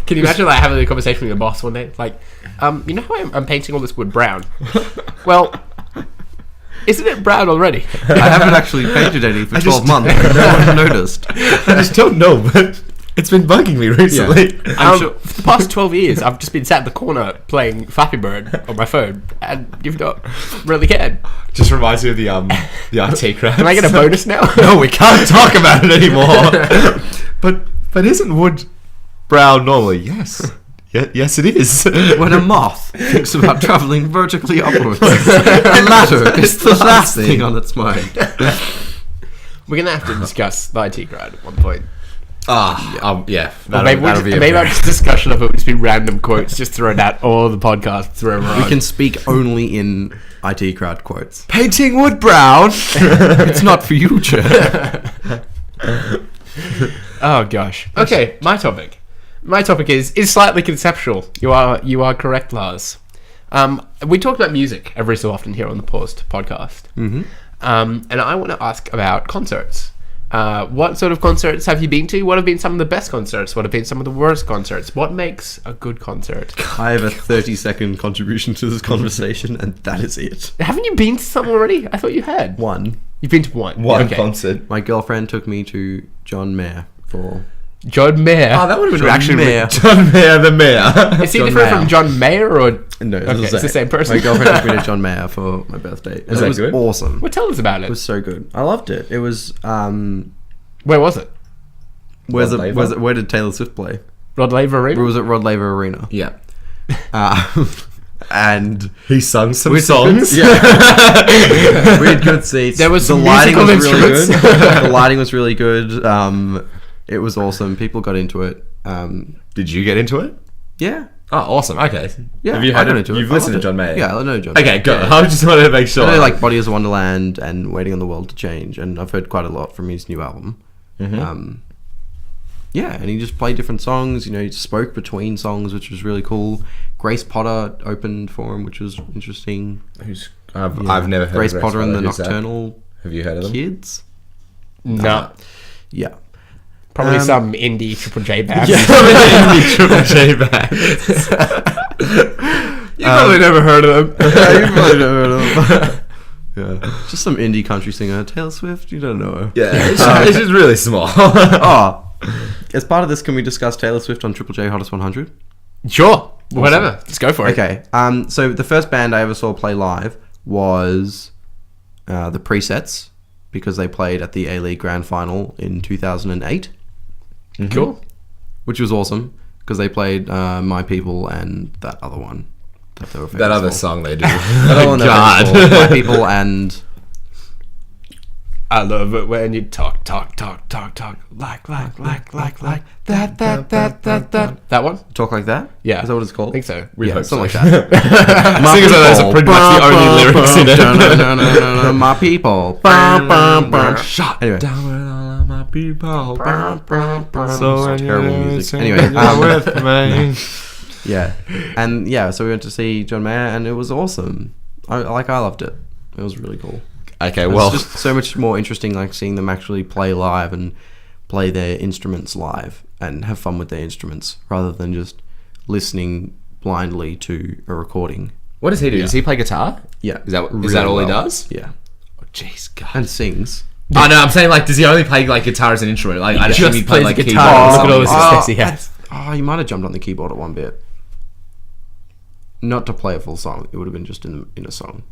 Can you imagine like having a conversation with your boss one day? Like, you know how I'm painting all this wood brown? Well, isn't it brown already? I haven't actually painted any for 12 months. No one noticed. I just don't know, but it's been bugging me recently. Yeah. I'm sure. For the past 12 years, I've just been sat in the corner playing Flappy Bird on my phone, and you've not really cared. Just reminds me of the RT crowd. Can I get a bonus now? No, we can't talk about it anymore. But isn't wood brown normally? Yes. Yes, it is. When a moth thinks about travelling vertically upwards, the ladder is the last thing on its mind. We're going to have to discuss the IT crowd at one point. Yeah. Maybe our discussion of it would just be random quotes just thrown out all the podcasts wherever we can speak only in IT crowd quotes. Painting wood brown. It's not for you, Chad. Oh gosh. Okay, my topic. My topic is slightly conceptual. You are correct, Lars. We talk about music every so often here on the Paused podcast. Mm-hmm. And I want to ask about concerts. What sort of concerts have you been to? What have been some of the best concerts? What have been some of the worst concerts? What makes a good concert? I have a 30-second contribution to this conversation, and that is it. Haven't you been to some already? I thought you had. One. You've been to one? One concert. My girlfriend took me to John Mayer for... John Mayer? Oh, that would have been actually Mayer. John Mayer the Mayor. Is he different from John Mayer or... No, it's the same person. My girlfriend took me to John Mayer for my birthday. And it was good? Awesome. Well, tell us about it. It was so good. I loved it. It was... Where was it? Where did Taylor Swift play? Rod Laver Arena? Or was it Rod Laver Arena? Yeah. And he sung some songs. Yeah. We had good seats. There was the some lighting was musical really instruments. good. The lighting was really good. It was awesome. People got into it. Did you get into it? Yeah. Oh, awesome. Okay. Yeah. Have you I got into it. You've I listened to loved John it. Mayer? Yeah, I know John. Okay, good. Yeah. I just wanted to make sure. I know, like Body is a Wonderland and Waiting on the World to Change, and I've heard quite a lot from his new album. Mm-hmm. Yeah, and he just played different songs. You know, he spoke between songs, which was really cool. Grace Potter opened for him, which was interesting. I've never heard Grace of Potter and the Who's that? Nocturnal Have you heard of them? Kids. No. Yeah. Probably some indie Triple J band. Yeah, indie Triple J band. You probably never heard of them. Yeah, you probably never heard of them. Yeah, just some indie country singer, Taylor Swift. You don't know her. Yeah, it's just really small. As part of this, can we discuss Taylor Swift on Triple J Hottest 100? Sure, Awesome. whatever. Just go for it. Okay. So the first band I ever saw play live was the Presets, because they played at the A-League Grand Final in 2008. Mm-hmm. Cool. Which was awesome because they played My People and that other one that they were famous That other for. song they do. That other one they were God. famous for. My People and I love it when you talk like that. That one? Talk Like That? Yeah. Is that what it's called? I think so. We Yeah, hope something so. like that. Singers like those are pretty much the only lyrics in it. My People. Shut Anyway. down with all of my people. So terrible music. Anyway, with me. yeah. And yeah, so we went to see John Mayer and it was awesome. I loved it. It was really cool. Okay, It's well, just so much more interesting, like seeing them actually play live and play their instruments live and have fun with their instruments rather than just listening blindly to a recording. what does he do? Does he play guitar? Yeah, Is that really all he well. does? Yeah, Oh, jeez, God. and sings. Oh no, I'm saying like, does he only play like guitar as an instrument? Like, I Just assume he play plays like the keyboard. guitar. or Look at all his something. success he has. He might have jumped on the keyboard at one bit. Not to play a full song. It would have been just in a song.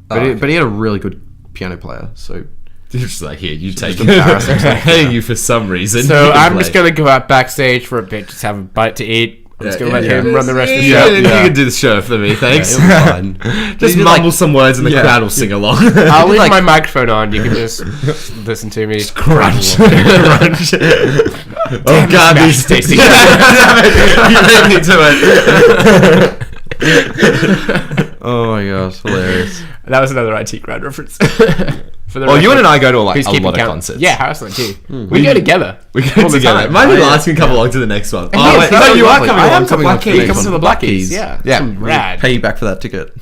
But, okay. but he had a really good piano player. So He's just like, here, you take embarrassing. it. I'm paying you for some reason. So You can I'm play. just going to go out backstage for a bit, just have a bite to eat. I'm just going to let him run the rest of the Yeah, show. you can do the show for me, thanks. yeah, it was fine. Just He did, mumble some words and the Yeah. crowd will sing along. I'll leave like- my microphone on. You can just listen to me. Crunch. Crunch. Oh God, these tasty. Damn it. You made me to it. Oh my gosh, hilarious. That was another IT crowd reference. For the Well, you record. and I go to Who's a keeping lot of count? concerts. Yeah, Harrison too. We go together. We go all the together. time. Might be Oh, yeah. last can come along to the next one. Yeah, Oh, wait, no, no, you are lovely. coming I along am to coming Black along to the Keys. next Comes to one. the Black Keys. Yeah. Yeah. Rad. Pay you back for that ticket.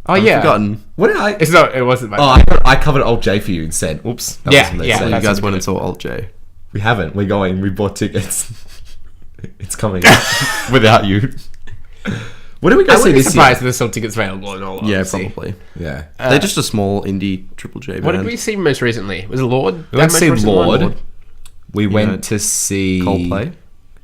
Oh I've yeah. forgotten. What did I? It's not. It wasn't my. Oh, I covered Alt J for you instead. Oops. So you guys went and saw Alt J. We haven't. We're going. We bought tickets. It's coming without you. What did we go see this year? Surprised there's still tickets available and all. Yeah, probably. Yeah. They're just a small indie Triple J band. What did we see most recently? Was it Lord? We went to see Lord. We went to see Coldplay.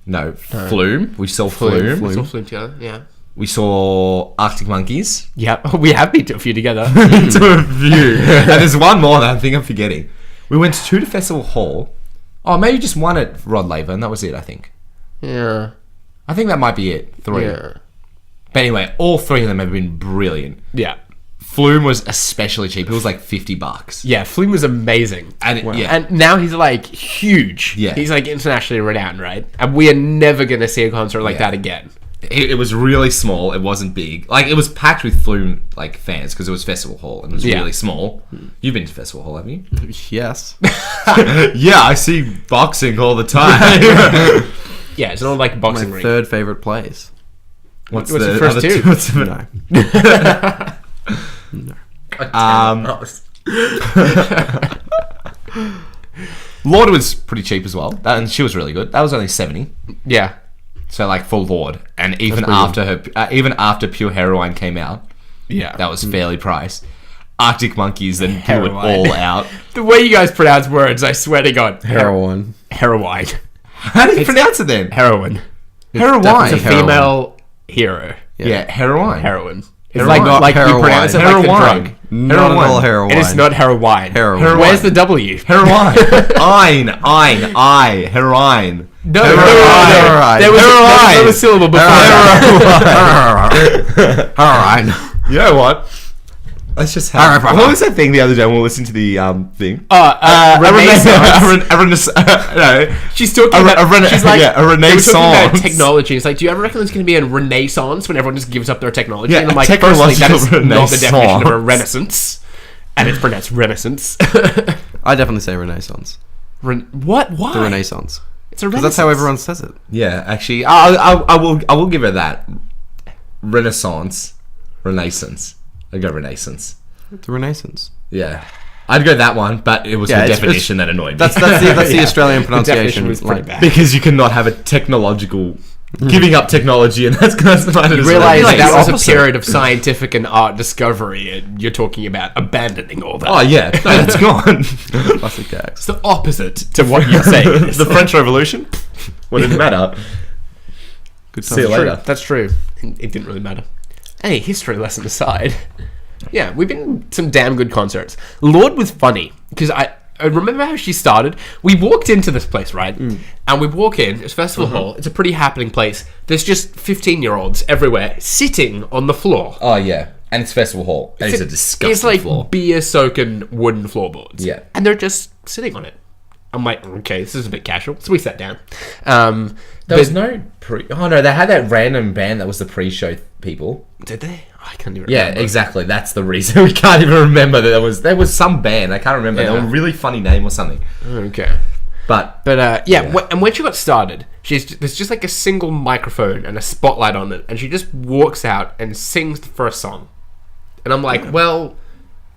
No, Flume. We saw Flume. We saw Flume together. Yeah. We saw Arctic Monkeys. Yeah, we have been to a few together. To a few. And there's one more that I think I'm forgetting. We went to 2 to Festival Hall. Oh, maybe just one at Rod Laver, and that was it, I think. Yeah. I think that might be it. 3. Yeah. But anyway, all 3 of them have been brilliant. Yeah. Flume was especially cheap. It was like $50. Yeah, Flume was amazing. And and now he's like huge. Yeah. He's like internationally renowned, right? And we are never going to see a concert like that again. It was really small. It wasn't big. Like, it was packed with Flume like fans because it was Festival Hall and it was really small. You've been to Festival Hall, haven't you? Yes. Yeah, I see boxing all the time. Yeah, it's not like a boxing My ring. 3rd favourite place. What's the first 2? No. Lord was pretty cheap as well, and she was really good. That was only $70. Yeah. So like for Lord, and even after even after Pure Heroine came out, that was fairly priced. Arctic Monkeys then blew it all out. The way you guys pronounce words, I swear to God. Heroine. Heroine. How do you pronounce it then? Heroine. Heroine. It's a female hero. Yeah, heroine. Heroine. It's Heroine. like you Heroine. pronounce it like the drug. Not at all heroine. It is not heroine. Heroine. Where's the W? Heroine. Heroine. No, Heroine. there was another syllable before that. Heroine. You know what? Let's just have... What was that thing the other day when we listened to the thing? Renaissance. No. She's talking about... She's like... a renaissance. About technology. It's like, do you ever reckon there's going to be a renaissance when everyone just gives up their technology? Yeah, and I'm like, personally, that is not the definition of a renaissance. And it's pronounced renaissance. I definitely say Renaissance. What? Why? The Renaissance. It's a renaissance. Because that's how everyone says it. Yeah, actually, I will give her that. Renaissance. Renaissance. I'd go Renaissance. The Renaissance. Yeah. I'd go that one, but it was the definition that annoyed me. That's the Australian pronunciation. Was pretty bad. Because you cannot have a technological... giving up technology, and that's fine. You realise that was a period of scientific and art discovery, and you're talking about abandoning all that. Oh, yeah. No, that's gone. Classic gags. It's the opposite to what you're saying. The French Revolution? What did it matter? Good See you later. That's true. It didn't really matter. Hey, history lesson aside. Yeah, we've been to some damn good concerts. Lord was funny, because I remember how she started. We walked into this place, right? And we walk in, it's Festival Hall, it's a pretty happening place. There's just 15-year-olds everywhere, sitting on the floor. Oh, yeah. And it's Festival Hall. And it's a disgusting It's like floor. beer-soaking wooden floorboards. Yeah. And they're just sitting on it. I'm like, okay, this is a bit casual. So we sat down. There was no Oh, no, they had that random band that was the pre-show people. Did they? I can't even Yeah, remember. exactly. That's the reason we can't even remember that there was some band. I can't remember. Yeah. They were a really funny name or something. Okay. But And when she got started, there's just like a single microphone and a spotlight on it, and she just walks out and sings the first song. And I'm like, well,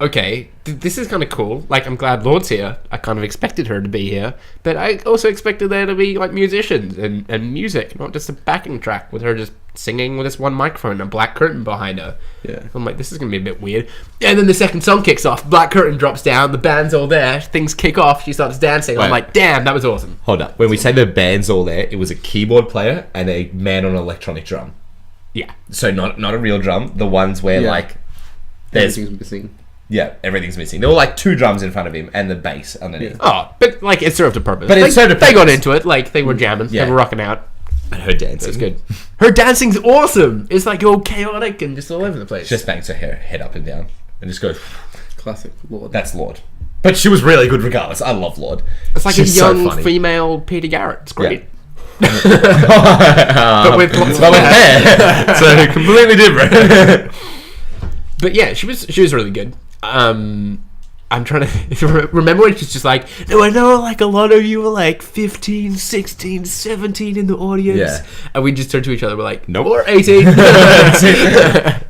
okay, this is kind of cool. Like, I'm glad Lord's here. I kind of expected her to be here, but I also expected there to be like musicians and music, not just a backing track with her just singing with this one microphone and a black curtain behind her. Yeah. I'm like, this is gonna be a bit weird. And then the second song kicks off, black curtain drops down, the band's all there, things kick off, she starts dancing. I'm like, damn, that was awesome. Hold up. When we say the band's all there, it was a keyboard player and a man on an electronic drum. Yeah. So not a real drum. The ones where like there's Everything's missing. Yeah, everything's missing. There were like 2 drums in front of him and the bass underneath. Oh, but like it served a purpose. But it served a They got purpose. into it, like they were jamming, Yeah. they were rocking out. And her dancing. It's good. Her dancing's awesome. It's like all chaotic and just all over the place. Just bangs her head up and down and just goes. Classic Lord. That's Lord. But she was really good regardless. I love Lord. It's like She's a so young funny. female Peter Garrett. It's great. Yeah. But with lots of But with hair. hair. So completely different. But yeah, she was really good. I'm trying to remember when she's just like, no, I know like a lot of you were like 15, 16, 17 in the audience. Yeah. And we just turned to each other, we're like, Nope. or 18. Yeah.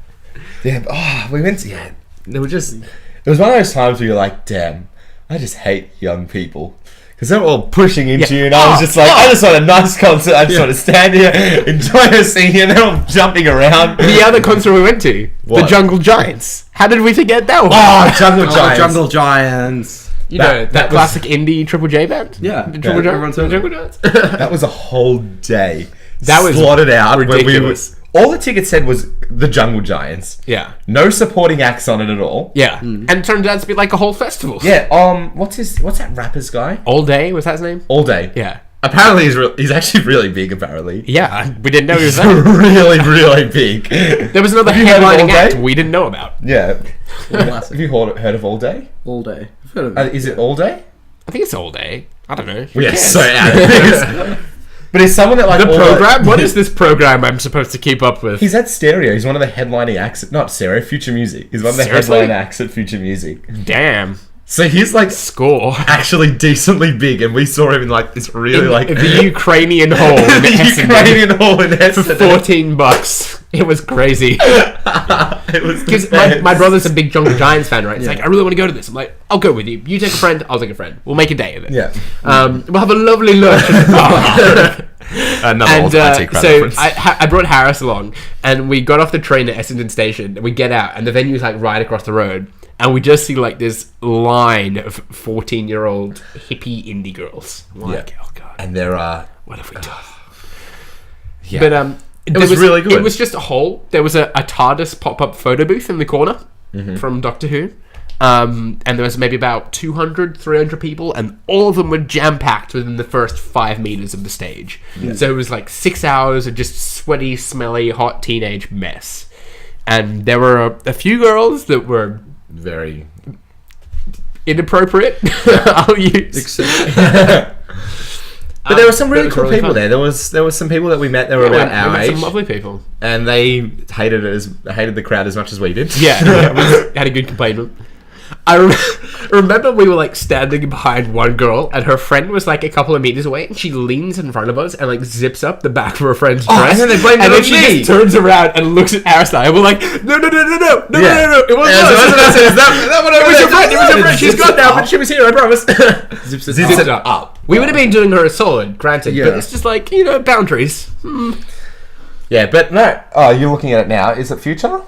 Oh, we went to, It was one of those times where you're like, damn, I just hate young people. Because they're all pushing into you, and I was just like, I just want a nice concert. I just want to stand here, enjoy a scene here, and they're all jumping around. The other concert we went to, the Jungle Giants. How did we forget that one? Oh, Jungle Giants. Jungle Giants. You know, that classic indie Triple J band? Yeah. Jungle Giants. That was a whole day. That was slotted out. ridiculous. All the ticket said was the Jungle Giants. Yeah. No supporting acts on it at all. Yeah. And it turned out to be like a whole festival. Yeah. What's that rapper's guy? All Day, was that his name? All Day. Yeah. Apparently he's actually really big, apparently. Yeah, we didn't know he was He's that. really, really big. There was another headlining act we didn't know about. Yeah. Have you heard of All Day? All Day. I've heard of it. Is it All Day? I think it's All Day. I don't know. We are so out of this. But he's someone that like... The program? What is this program I'm supposed to keep up with? He's at Stereo. He's one of the headlining acts... Not Stereo, Future Music. He's one of the headline acts at Future Music. Damn. So he's like... Score. Actually decently big, and we saw him in like this really the Ukrainian hall in Ukrainian hall in Essendon. For $14. It was crazy. It was because my brother's a big Jungle Giants fan, right? It's like, I really want to go to this. I'm like, I'll go with you. You take a friend, I'll take a friend. We'll make a day of it. Yeah. We'll have a lovely lunch at the bar. I brought Harris along, and we got off the train at Essendon Station, and we get out, and the venue's like right across the road, and we just see like this line of 14-year-old hippie indie girls. Like, oh god. And there are... What have we done? Yeah. But it was really good. It was just a hole. There was a TARDIS pop-up photo booth in the corner from Doctor Who. And there was maybe about 200, 300 people, and all of them were jam-packed within the first 5 meters of the stage. Yeah. So it was like 6 hours of just sweaty, smelly, hot teenage mess. And there were a few girls that were very inappropriate. I'll use. But there were some really cool people there. There was some people that we met that were about our age. Some lovely people, and they hated the crowd as much as we did. Yeah, we had a good complaint. I remember we were like standing behind one girl, and her friend was like a couple of meters away, and she leans in front of us and like zips up the back of her friend's dress, and then they blame it on she me. Just turns around and looks at our side, and we're like, no, it wasn't us. It was your friend. She's gone now, but she was here, I promise. Zips it up. We would have been doing her a solid, granted, but it's just like, boundaries. Yeah, but no. Oh, you're looking at it now. Is it Future?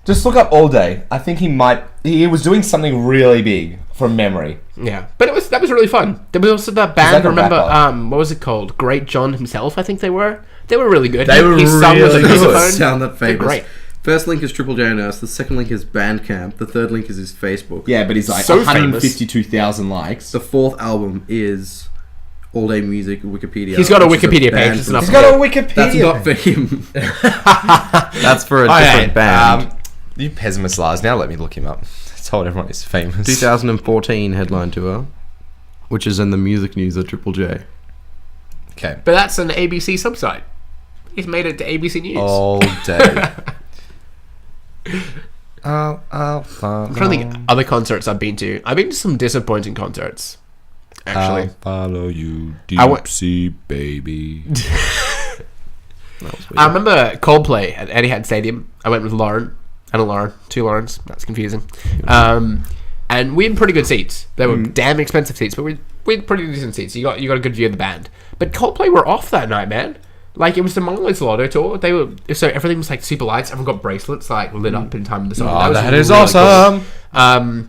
Just look up All Day. I think he was doing something really big from memory. Yeah, but that was really fun. There was also that band. Remember, what was it called? Great John himself. I think they were. They were really good. They were really good. Sound that famous. Great. First link is Triple J Nurse. The second link is Bandcamp. The third link is his Facebook. Yeah, but he's like so 152,000 likes. The fourth album is All Day Music Wikipedia. He's got a Wikipedia page. He's got a Wikipedia. That's not for him. That's for a different band. You pessimist, Lars. Now let me look him up. I told everyone he's famous. 2014 headline tour, which is in the music news at Triple J. Okay. But that's an ABC subsite. He's made it to ABC News. All Day. I'm trying to think of other concerts I've been to. I've been to some disappointing concerts, actually. I'll follow you, deep sea baby. I remember Coldplay at Etihad Stadium. I went with Lauren and a Lauren, two Laurens. That's confusing. And we had pretty good seats. They were damn expensive seats, but we had pretty decent seats. You got a good view of the band. But Coldplay were off that night, man. Like, it was the Mongols Lotto tour. So everything was like super lights. Everyone got bracelets like lit up in time of the song. Oh, that is really awesome. Cool.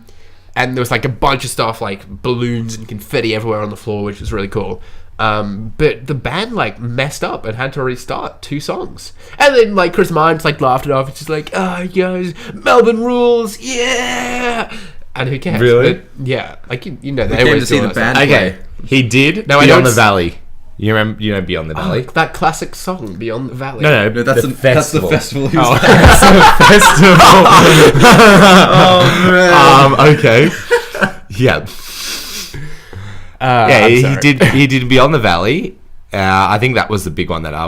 And there was like a bunch of stuff like balloons and confetti everywhere on the floor, which was really cool. But the band like messed up and had to restart 2 songs. And then like Chris Mines like laughed it off. It's just like, oh, guys, Melbourne rules, yeah. And who cares? Really? But, yeah, like you know, they came to see the band. Okay, he did. No, Beyond the Valley. You remember? You know Beyond the Valley? That classic song, Beyond the Valley. No, that's the festival. That's the festival. Oh man. Okay. Yeah. He did Beyond the Valley. I think that was the big one that I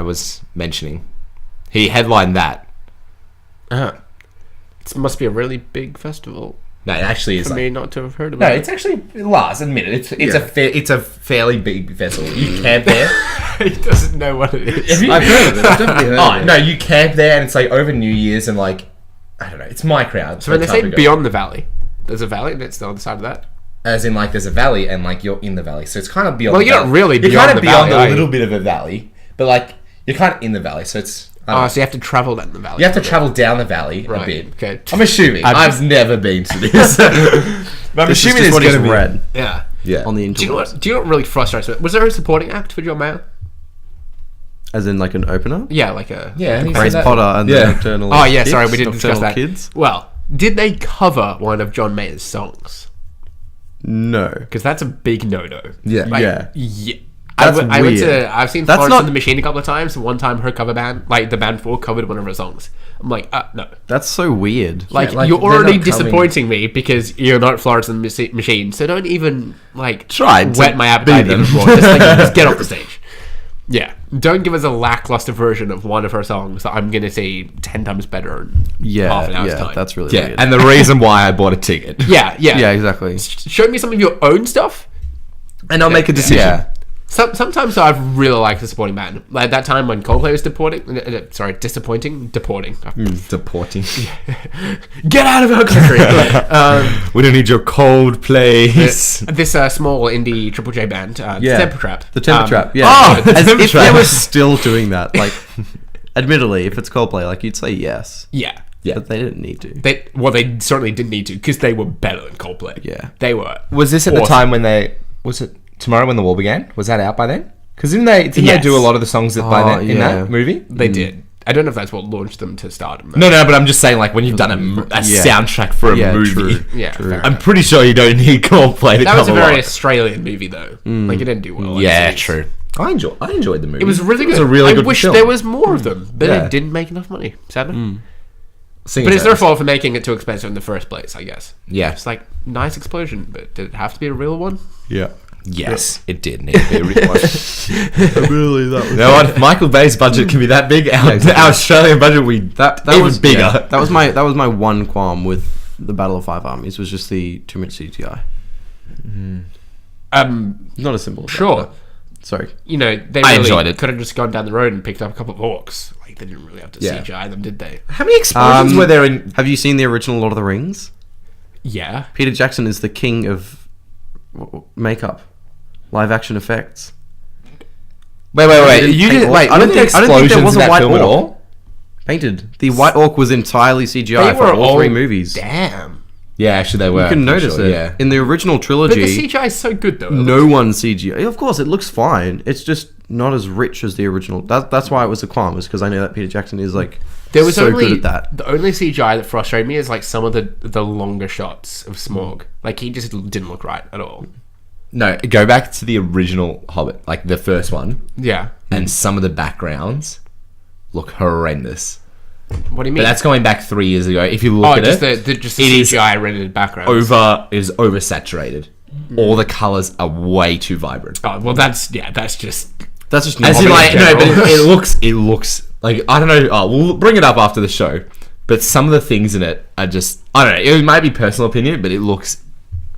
was mentioning. He headlined that. It must be a really big festival. No, it actually is. For me not to have heard about it. No, it's actually, Lars, admit it. It's a fairly big festival. You camp there. He doesn't know what it is. I've heard of it. I've definitely heard of it. No, you camp there and it's like over New Year's and like I don't know. It's my crowd. So when they say beyond the valley, there's a valley that's the other side of that? As in, like, there's a valley and, like, you're in the valley. So it's kind of beyond the valley. Well, you're not really beyond the valley. You're kind of beyond a little bit of a valley. But, like, you're kind of in the valley. So it's... so you have to travel down the valley. You have to travel down the valley a bit. Okay. I'm assuming. I've never been to this. But I'm assuming it's going to be red. Yeah. Yeah. On the internet. Do you know what really frustrates me? Was there a supporting act for John Mayer? As in, like, an opener? Yeah, like a... Yeah. Grace Potter and the Nocturnal Oh, yeah, sorry, we didn't discuss that. Kids? Well, did they cover one of John Mayer's songs? No. Because that's a big no-no. Yeah. Like, yeah. I've seen Florence and the Machine a couple of times. One time her cover band, like the band 4, covered one of her songs. I'm like, no. That's so weird. Like you're already disappointing me because you're not Florence and the Machine. So don't even like whet my appetite even more. Just get off the stage. Yeah, don't give us a lackluster version of one of her songs that I'm gonna say 10 times better in half an hour's time. That's really weird. And the reason why I bought a ticket. Yeah, exactly. Show me some of your own stuff, and I'll make a decision. Yeah. Sometimes I've really liked the supporting band. Like that time when Coldplay was deporting. Deporting. Get out of our country. We don't need your Coldplay. This small indie Triple J band, Temper Trap. The Temper Trap. Yeah. As if they were still doing that. Like, admittedly, if it's Coldplay, like you'd say yes. Yeah. But they didn't need to. They certainly didn't need to because they were better than Coldplay. Yeah. They were. Was this at the time when was it Tomorrow When the War Began? Was that out by then? Because didn't they do a lot of the songs in that movie? They did. I don't know if that's what launched them to stardom. No, but I'm just saying, like, when you've done a soundtrack for a movie, True. I'm pretty sure you don't need Coldplay to That was a very Australian movie, though. Like, it didn't do well. True. I enjoyed the movie. It was really good. It was a really good I wish film. there was more of them, but it didn't make enough money, sadly. But it's their fault for making it too expensive in the first place, I guess. Yeah. It's like, nice explosion, but did it have to be a real one? Yeah. Yes, it did need to be a real one. Really, that was... You know what? Michael Bay's budget can be that big. Our Australian budget that was bigger. Yeah, that was my one qualm with the Battle of Five Armies, was just the too much CGI. Not as simple as sure. that, sorry. You know, they really could have just gone down the road and picked up a couple of orcs. Like, they didn't really have to CGI them, did they? How many explosions were there in... Have you seen the original Lord of the Rings? Yeah. Peter Jackson is the king of makeup. Live action effects. Wait. You didn't like? I don't think there was a white orc at all. Painted. The white orc was entirely CGI for all three movies. Damn. Yeah, actually they were. You can notice it. Yeah. In the original trilogy. But the CGI is so good though. No one CGI. Of course, it looks fine. It's just not as rich as the original. That's why it was a qualm, was because I know that Peter Jackson is like so good at that. The only CGI that frustrated me is like some of the longer shots of Smaug. Like, he just didn't look right at all. No, go back to the original Hobbit, like the first one. Yeah. And some of the backgrounds look horrendous. What do you mean? But that's going back 3 years ago. If you look at it, the CGI rendered background is oversaturated. All the colors are way too vibrant. Oh well, that's just as in, like, no, but it looks like, I don't know. Oh, we'll bring it up after the show. But some of the things in it are just, I don't know. It might be personal opinion, but it looks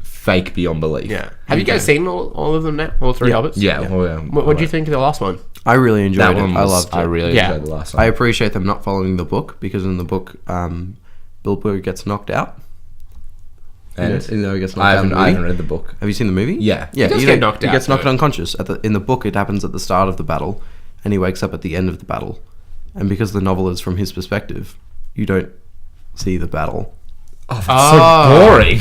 fake beyond belief. Yeah. Have you guys seen all of them now? All three Hobbits? Yeah. What do you think of the last one? I really enjoyed it. I loved it. I really enjoyed the last one. I appreciate them not following the book, because in the book, Bilbo gets knocked out. And he gets knocked I out. haven't read the book. Have you seen the movie? Yeah. Yeah. He gets knocked out. He gets knocked unconscious. In the book, it happens at the start of the battle, and he wakes up at the end of the battle. And because the novel is from his perspective, you don't see the battle. Oh, that's so boring.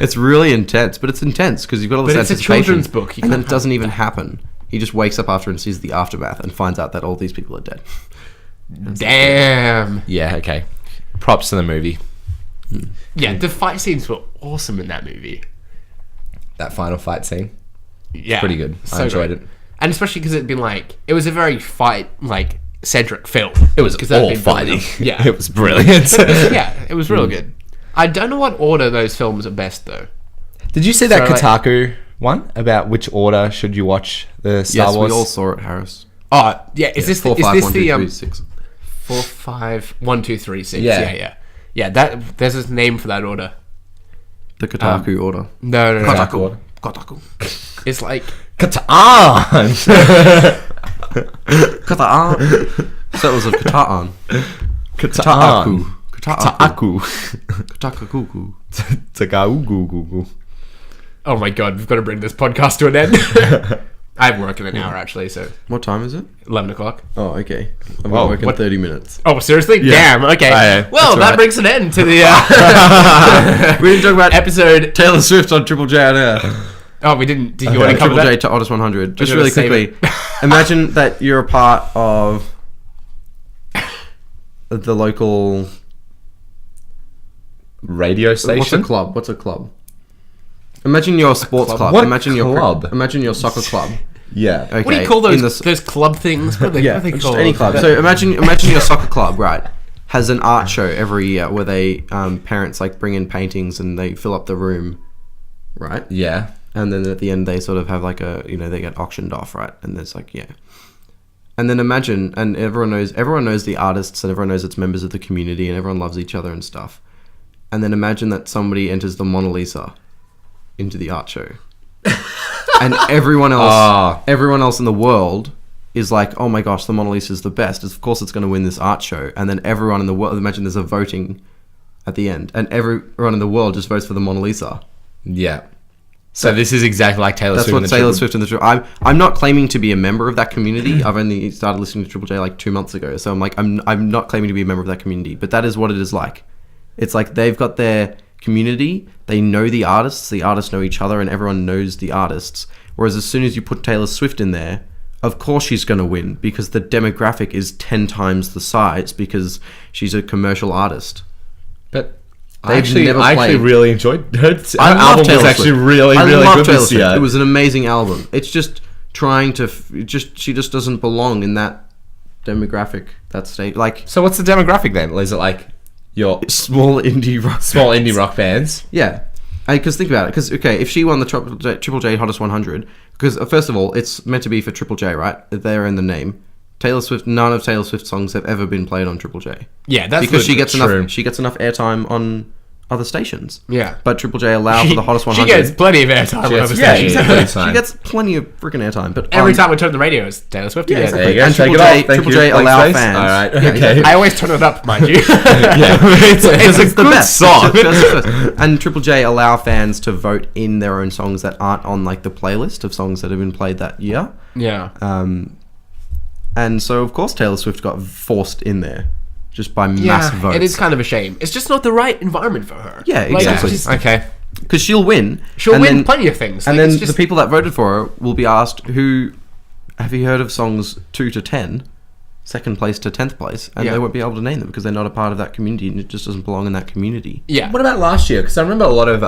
It's really intense, but it's intense because you've got all this anticipation. But it's a children's book. And then it doesn't even happen. He just wakes up after and sees the aftermath and finds out that all these people are dead. Damn. Yeah, okay. Props to the movie. Yeah, the fight scenes were awesome in that movie. That final fight scene? Yeah. Pretty good. I enjoyed it. And especially because it'd been like, it was a very fight-centric film. It was all fighting. Yeah. It was brilliant. Yeah, it was real good. I don't know what order those films are best, though. Did you see that Kotaku one about which order should you watch the Star Wars? Yes, we all saw it, Harris. Oh, yeah. Is this 4, 5, 1, 2, 3, 6. 4, 5, 1, 2, 3, 6. Yeah. Yeah, there's a name for that order. The Kotaku order. No. Kotaku. It's like Catan. Catan. So it was a Catan. Catan. Kotaku. Kotaku. Takaugu. Oh my god, we've got to bring this podcast to an end. I have work in an hour actually, so What time is it? 11 o'clock. Oh, okay. I'm going to work in 30 minutes. Oh, seriously? Yeah. Damn, okay. Well, that brings an end to the We didn't talk about episode. Taylor Swift on Triple J on air. Oh, we didn't. Did you want to cover Triple J that? to Otis 100. Just gonna really save quickly. Imagine that you're a part of the local Radio station. What's a club? Imagine your sports club. What Imagine club? Imagine your soccer club. Yeah. Okay. What do you call those club things? What are they, Yeah, what are they just called? any club. So imagine your soccer club, right? Has an art show every year where they parents like bring in paintings and they fill up the room, right? Yeah. And then at the end they sort of have like they get auctioned off, right? And there's like and then imagine, and everyone knows the artists and everyone knows it's members of the community and everyone loves each other and stuff. And then imagine that somebody enters the Mona Lisa into the art show. And everyone else in the world is like, oh my gosh, the Mona Lisa is the best. Of course it's going to win this art show. And then everyone in the world, imagine there's a voting at the end, and everyone in the world just votes for the Mona Lisa. Yeah. So this is exactly like Taylor That's Swift. what Taylor Swift and the I'm not claiming to be a member of that community. I've only started listening to Triple J like 2 months ago. So I'm not claiming to be a member of that community, but that is what it is like. It's like they've got their community, they know the artists know each other, and everyone knows the artists. Whereas as soon as you put Taylor Swift in there, of course she's going to win because the demographic is 10 times the size because she's a commercial artist. But They've I actually never really enjoyed her. Her I love album Taylor was actually Swift. really I love good Taylor this Swift. year. It was an amazing album. It's just trying to she just doesn't belong in that demographic, that state. Like, So what's the demographic then? Is it like your small indie rock bands? Yeah. Because think about it. Because, okay, if she won the Triple J Hottest 100, because first of all, it's meant to be for Triple J, right? They're in the name. Taylor Swift, none of Taylor Swift's songs have ever been played on Triple J. Yeah, that's because she gets true. enough airtime on other stations. Yeah. But Triple J allow for the Hottest 100. She gets plenty of airtime. Yeah, exactly. She gets plenty of freaking airtime. But Every time we turn the radio, it's Taylor Swift. Yeah, again. exactly. There you go. And Take Triple it J, off. Thank Triple you. J Thanks, allow guys. fans. All right. Yeah, Okay. I always turn it up, mind you. Yeah. It's a the good best. song. And Triple J allow fans to vote in their own songs that aren't on like the playlist of songs that have been played that year. Yeah. And so of course Taylor Swift got forced in there just by mass votes. It is kind of a shame. It's just not the right environment for her. Yeah, Like, exactly. it's just- Okay. Because she'll win. She'll and win then- plenty of things. And Like, then it's just, the people that voted for her will be asked, "Who have you heard of songs 2 to 10, second place to 10th place?" And Yeah. they won't be able to name them because they're not a part of that community and it just doesn't belong in that community. Yeah. What about last year? Because I remember a lot of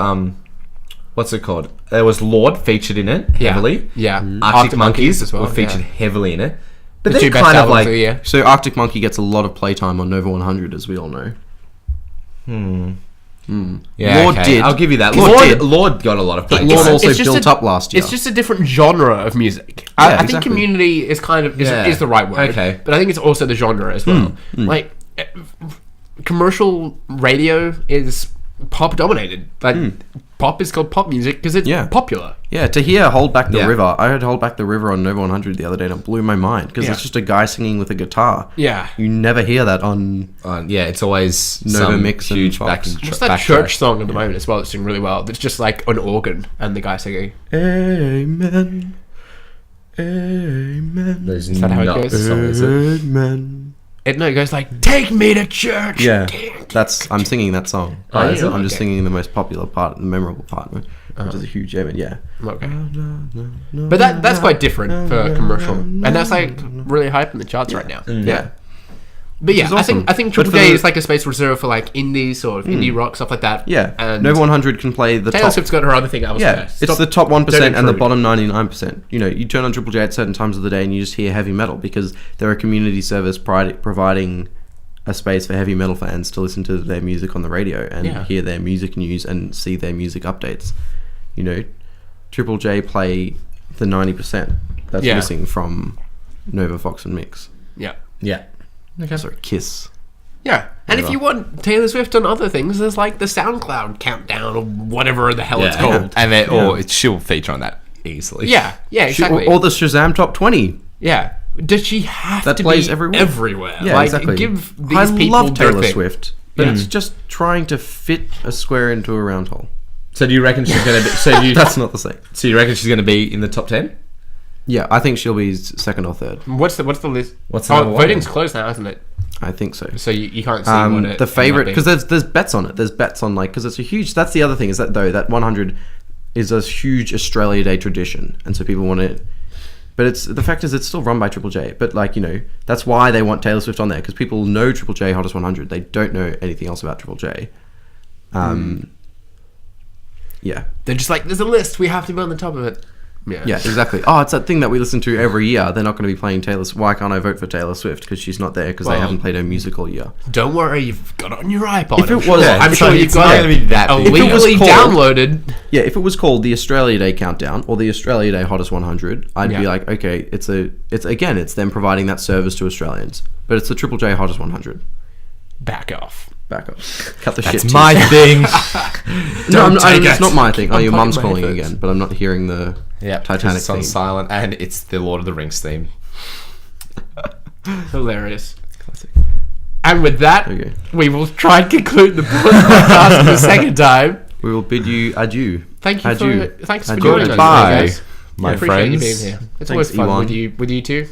what's it called? There was Lord featured in it heavily. Yeah. Arctic Monkeys as well were featured yeah. heavily in it. But The they two best kind of albums like of the year. So Arctic Monkey gets a lot of playtime on Nova 100, as we all know. yeah, Lord okay. did. I'll give you that. Lord did. Lord got a lot of play. Lord also it's just built up last year. It's just a different genre of music. Yeah, I think exactly. community is kind of Yeah. is the right word. Okay. But I think it's also the genre as well. Like commercial radio is pop dominated. Like pop is called pop music because it's Yeah. popular. Yeah, to hear Hold Back the Yeah. River. I heard Hold Back the River on Nova 100 the other day and it blew my mind because Yeah. it's just a guy singing with a guitar. Yeah. You never hear that on... Yeah, it's always Nova some Mix and huge Fox. backing What's that church song at the moment as well that's doing really well? It's just like an organ and the guy singing. Amen. Amen. Is that how it goes? Song, is it? Amen. It goes like, take me to church. Yeah, I'm singing that song. Oh, is it? I'm just Okay. singing the most popular part, the memorable part, which is a huge amen. Yeah. Okay. But that's quite different for commercial. And that's like really hype in the charts right now. Yeah. But yeah, is awesome. I think But Triple for J the- is like a space reserved for like indies or indie rock, stuff like that. Yeah. And Nova 100 can play the Taylor top. Swift's got her other thing. I was Yeah, it's the top 1% don't and the intrude. bottom 99%. You know, you turn on Triple J at certain times of the day and you just hear heavy metal because they're a community service providing a space for heavy metal fans to listen to their music on the radio and Yeah. hear their music news and see their music updates. You know, Triple J play the 90% that's Yeah. missing from Nova, Fox and Mix. Yeah. Yeah. Okay. Sorry, Kiss. Yeah. And if Whatever. you want Taylor Swift on other things, there's like the SoundCloud countdown or whatever the hell it's Yeah. called. And then, or she'll feature on that easily. Yeah. Yeah, exactly. Or the Shazam Top 20. Yeah. Does she have That to plays be everywhere. everywhere? Yeah, like, exactly. give these I people love their Taylor thing. Swift, But it's just trying to fit a square into a round hole. So do you reckon she's going to be... That's not the same. So you reckon she's going to be in the top 10? Yeah, I think she'll be second or third. What's the list? What's the number voting's one? closed now, isn't it? I think so. So you can't see what it... The favourite... Because there's bets on it. There's bets on, like... Because it's a huge... That's the other thing, is that, though, that 100 is a huge Australia Day tradition. And so people want it... But the fact is, it's still run by Triple J. But, like, you know, that's why they want Taylor Swift on there, because people know Triple J Hottest 100. They don't know anything else about Triple J. Yeah. They're just like, there's a list. We have to be on the top of it. Yeah, exactly. Oh, it's that thing that we listen to every year. They're not going to be playing Taylor Swift. Why can't I vote for Taylor Swift? Because she's not there, because they haven't played her music all year. Don't worry, you've got it on your iPod. If it was... I'm sure you've got it illegally downloaded. Yeah, if it was called the Australia Day Countdown or the Australia Day Hottest 100, I'd be like, okay, it's them providing that service to Australians. But it's the Triple J Hottest 100. Back off. Cut the shit. That's my thing. No, it's not my thing. Oh, your mum's calling again, but I'm not hearing the Titanic it's on theme. silent, and it's the Lord of the Rings theme. Hilarious. Classic. And with that, we will try and conclude the podcast for the second time. We will bid you adieu. Thanks for joining us. Bye, my appreciate you friends. being here. It's always fun Iwan. with you two.